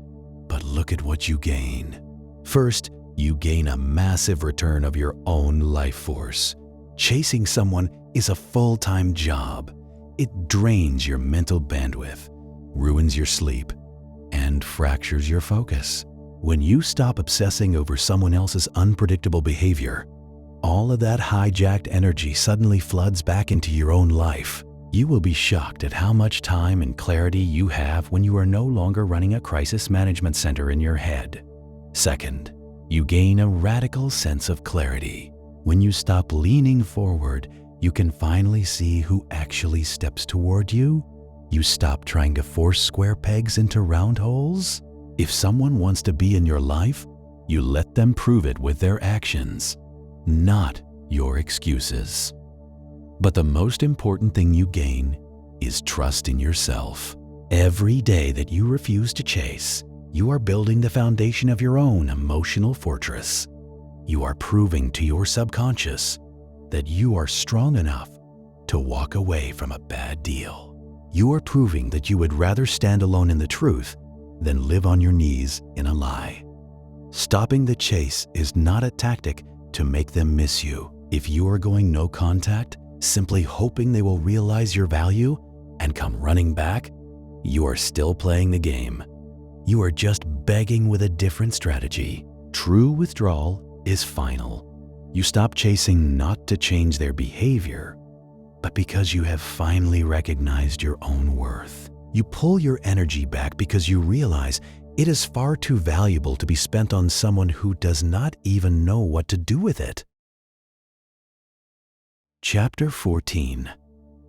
But look at what you gain. First, you gain a massive return of your own life force. Chasing someone is a full-time job. It drains your mental bandwidth, ruins your sleep, and fractures your focus. When you stop obsessing over someone else's unpredictable behavior, all of that hijacked energy suddenly floods back into your own life. You will be shocked at how much time and clarity you have when you are no longer running a crisis management center in your head. Second, you gain a radical sense of clarity. When you stop leaning forward, you can finally see who actually steps toward you. You stop trying to force square pegs into round holes. If someone wants to be in your life, you let them prove it with their actions, not your excuses. But the most important thing you gain is trust in yourself. Every day that you refuse to chase, you are building the foundation of your own emotional fortress. You are proving to your subconscious that you are strong enough to walk away from a bad deal. You are proving that you would rather stand alone in the truth than live on your knees in a lie. Stopping the chase is not a tactic to make them miss you. If you are going no contact, simply hoping they will realize your value and come running back, you are still playing the game. You are just begging with a different strategy. True withdrawal is final. You stop chasing not to change their behavior, but because you have finally recognized your own worth. You pull your energy back because you realize it is far too valuable to be spent on someone who does not even know what to do with it. Chapter 14.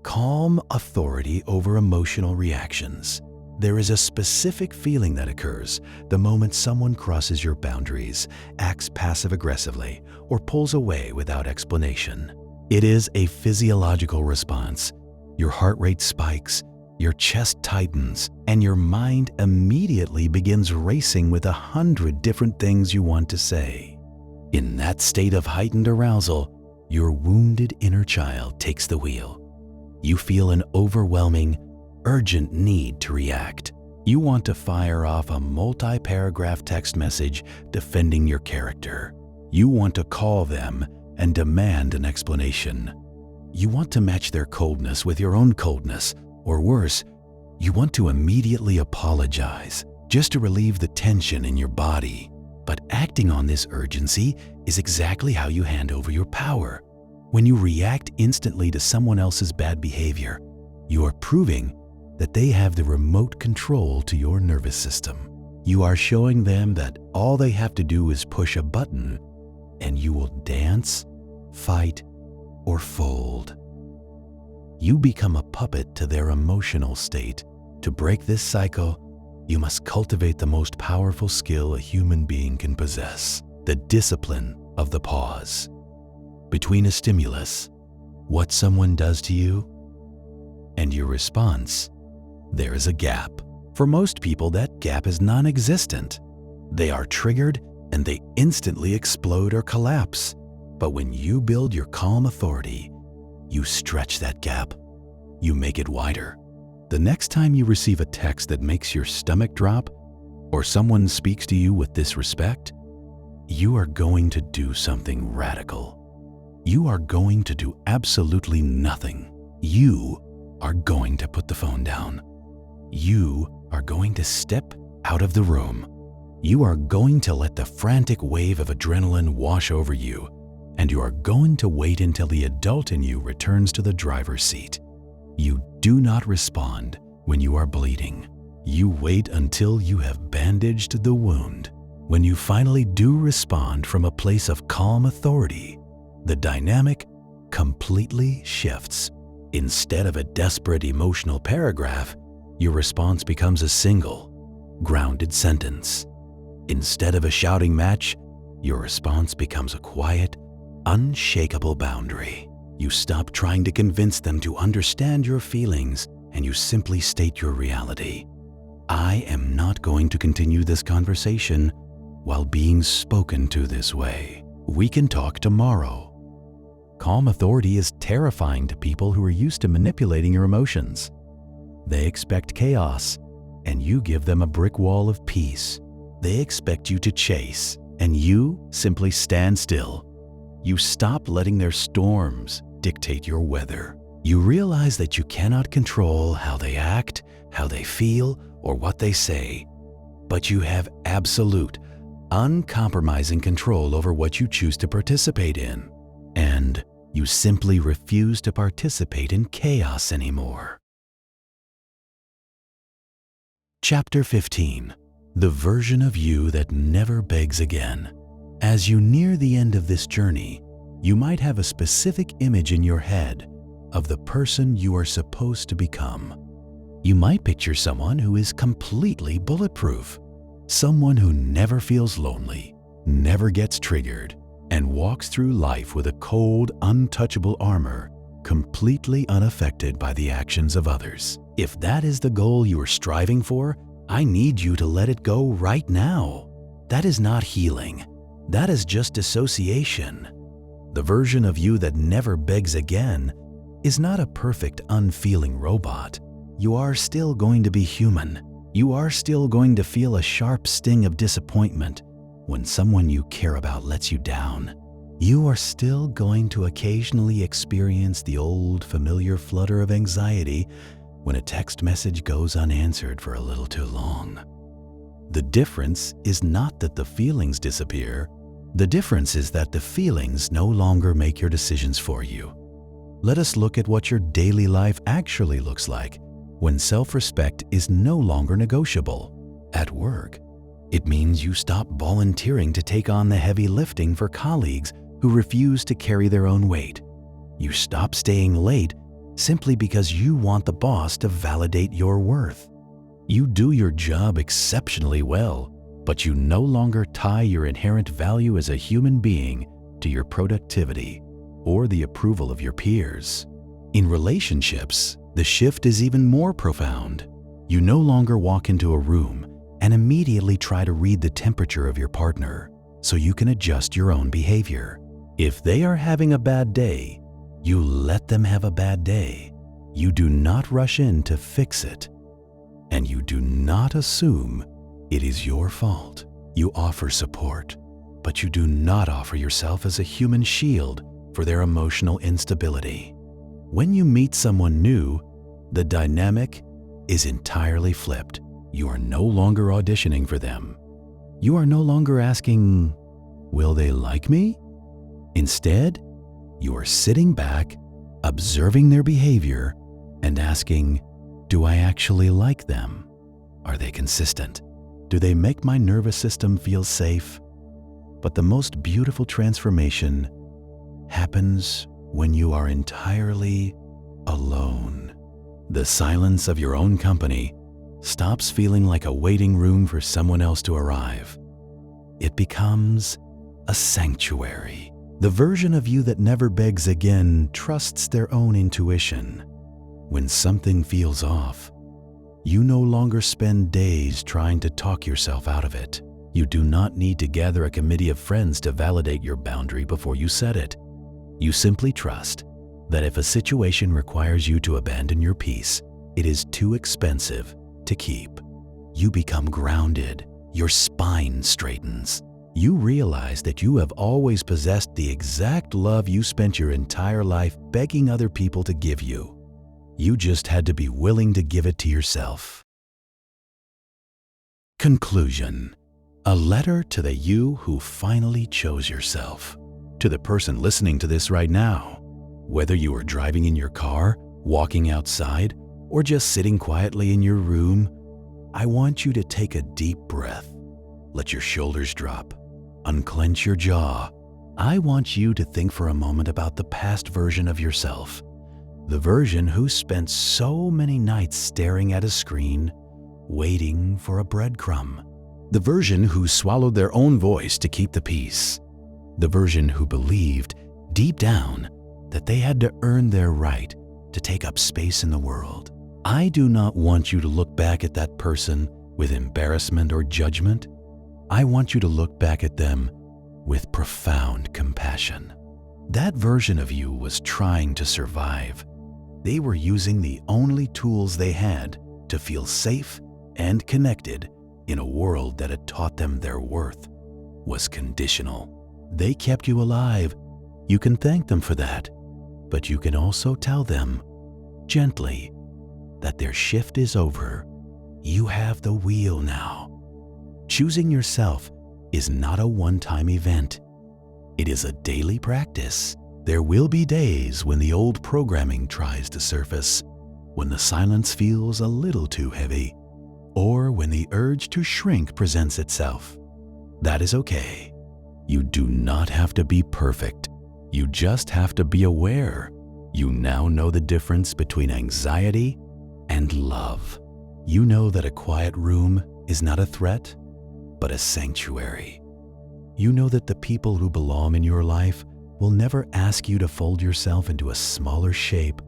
Calm authority over emotional reactions. There is a specific feeling that occurs the moment someone crosses your boundaries, acts passive-aggressively, or pulls away without explanation. It is a physiological response. Your heart rate spikes, your chest tightens, and your mind immediately begins racing with 100 different things you want to say. In that state of heightened arousal, your wounded inner child takes the wheel. You feel an overwhelming, urgent need to react. You want to fire off a multi-paragraph text message defending your character. You want to call them and demand an explanation. You want to match their coldness with your own coldness, or worse, you want to immediately apologize just to relieve the tension in your body. But acting on this urgency is exactly how you hand over your power. When you react instantly to someone else's bad behavior, you are proving that they have the remote control to your nervous system. You are showing them that all they have to do is push a button and you will dance, fight, or fold. You become a puppet to their emotional state. To break this cycle, you must cultivate the most powerful skill a human being can possess, the discipline of the pause. Between a stimulus, what someone does to you, and your response, there is a gap. For most people, that gap is non-existent. They are triggered and they instantly explode or collapse. But when you build your calm authority, you stretch that gap. You make it wider. The next time you receive a text that makes your stomach drop, or someone speaks to you with disrespect, you are going to do something radical. You are going to do absolutely nothing. You are going to put the phone down. You are going to step out of the room. You are going to let the frantic wave of adrenaline wash over you, and you are going to wait until the adult in you returns to the driver's seat. You do not respond when you are bleeding. You wait until you have bandaged the wound. When you finally do respond from a place of calm authority, the dynamic completely shifts. Instead of a desperate emotional paragraph, your response becomes a single, grounded sentence. Instead of a shouting match, your response becomes a quiet, unshakable boundary. You stop trying to convince them to understand your feelings, and you simply state your reality. I am not going to continue this conversation while being spoken to this way. We can talk tomorrow. Calm authority is terrifying to people who are used to manipulating your emotions. They expect chaos, and you give them a brick wall of peace. They expect you to chase, and you simply stand still. You stop letting their storms dictate your weather. You realize that you cannot control how they act, how they feel, or what they say, but you have absolute, uncompromising control over what you choose to participate in, and you simply refuse to participate in chaos anymore. Chapter 15. The version of you that never begs again. As you near the end of this journey, you might have a specific image in your head of the person you are supposed to become. You might picture someone who is completely bulletproof, someone who never feels lonely, never gets triggered, and walks through life with a cold, untouchable armor, completely unaffected by the actions of others. If that is the goal you are striving for, I need you to let it go right now. That is not healing. That is just dissociation. The version of you that never begs again is not a perfect, unfeeling robot. You are still going to be human. You are still going to feel a sharp sting of disappointment when someone you care about lets you down. You are still going to occasionally experience the old, familiar flutter of anxiety when a text message goes unanswered for a little too long. The difference is not that the feelings disappear. The difference is that the feelings no longer make your decisions for you. Let us look at what your daily life actually looks like when self-respect is no longer negotiable. At work, it means you stop volunteering to take on the heavy lifting for colleagues who refuse to carry their own weight. You stop staying late simply because you want the boss to validate your worth. You do your job exceptionally well, but you no longer tie your inherent value as a human being to your productivity or the approval of your peers. In relationships, the shift is even more profound. You no longer walk into a room and immediately try to read the temperature of your partner so you can adjust your own behavior. If they are having a bad day, you let them have a bad day. You do not rush in to fix it, and you do not assume it is your fault. You offer support, but you do not offer yourself as a human shield for their emotional instability. When you meet someone new, the dynamic is entirely flipped. You are no longer auditioning for them. You are no longer asking, will they like me? Instead, you are sitting back, observing their behavior, and asking, do I actually like them? Are they consistent? Do they make my nervous system feel safe? But the most beautiful transformation happens when you are entirely alone. The silence of your own company stops feeling like a waiting room for someone else to arrive. It becomes a sanctuary. The version of you that never begs again trusts their own intuition. When something feels off, you no longer spend days trying to talk yourself out of it. You do not need to gather a committee of friends to validate your boundary before you set it. You simply trust that if a situation requires you to abandon your peace, it is too expensive to keep. You become grounded. Your spine straightens. You realize that you have always possessed the exact love you spent your entire life begging other people to give you. You just had to be willing to give it to yourself. Conclusion. A letter to the you who finally chose yourself. To the person listening to this right now, whether you are driving in your car, walking outside, or just sitting quietly in your room, I want you to take a deep breath. Let your shoulders drop. Unclench your jaw. I want you to think for a moment about the past version of yourself. The version who spent so many nights staring at a screen, waiting for a breadcrumb. The version who swallowed their own voice to keep the peace. The version who believed, deep down, that they had to earn their right to take up space in the world. I do not want you to look back at that person with embarrassment or judgment. I want you to look back at them with profound compassion. That version of you was trying to survive. They were using the only tools they had to feel safe and connected in a world that had taught them their worth. was conditional. They kept you alive. You can thank them for that, but you can also tell them, gently, that their shift is over. You have the wheel now. Choosing yourself is not a one-time event. It is a daily practice. There will be days when the old programming tries to surface, when the silence feels a little too heavy, or when the urge to shrink presents itself. That is okay. You do not have to be perfect. You just have to be aware. You now know the difference between anxiety and love. You know that a quiet room is not a threat, but a sanctuary. You know that the people who belong in your life will never ask you to fold yourself into a smaller shape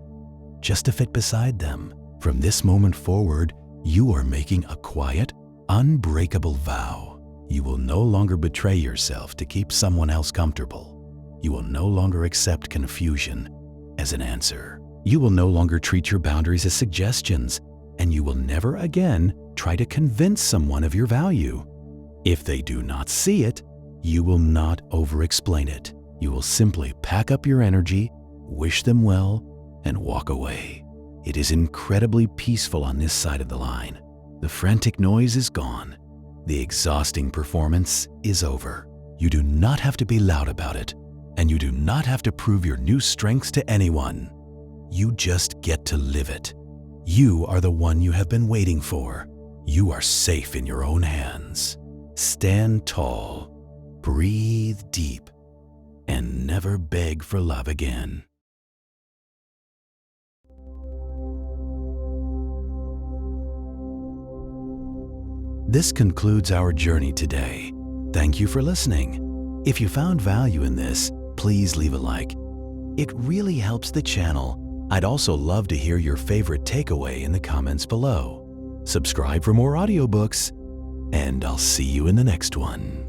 just to fit beside them. From this moment forward, you are making a quiet, unbreakable vow. You will no longer betray yourself to keep someone else comfortable. You will no longer accept confusion as an answer. You will no longer treat your boundaries as suggestions, and you will never again try to convince someone of your value. If they do not see it, you will not over-explain it. You will simply pack up your energy, wish them well, and walk away. It is incredibly peaceful on this side of the line. The frantic noise is gone. The exhausting performance is over. You do not have to be loud about it, and you do not have to prove your new strengths to anyone. You just get to live it. You are the one you have been waiting for. You are safe in your own hands. Stand tall, breathe deep, and never beg for love again. This concludes our journey today. Thank you for listening. If you found value in this, please leave a like. It really helps the channel. I'd also love to hear your favorite takeaway in the comments below. Subscribe for more audiobooks, and I'll see you in the next one.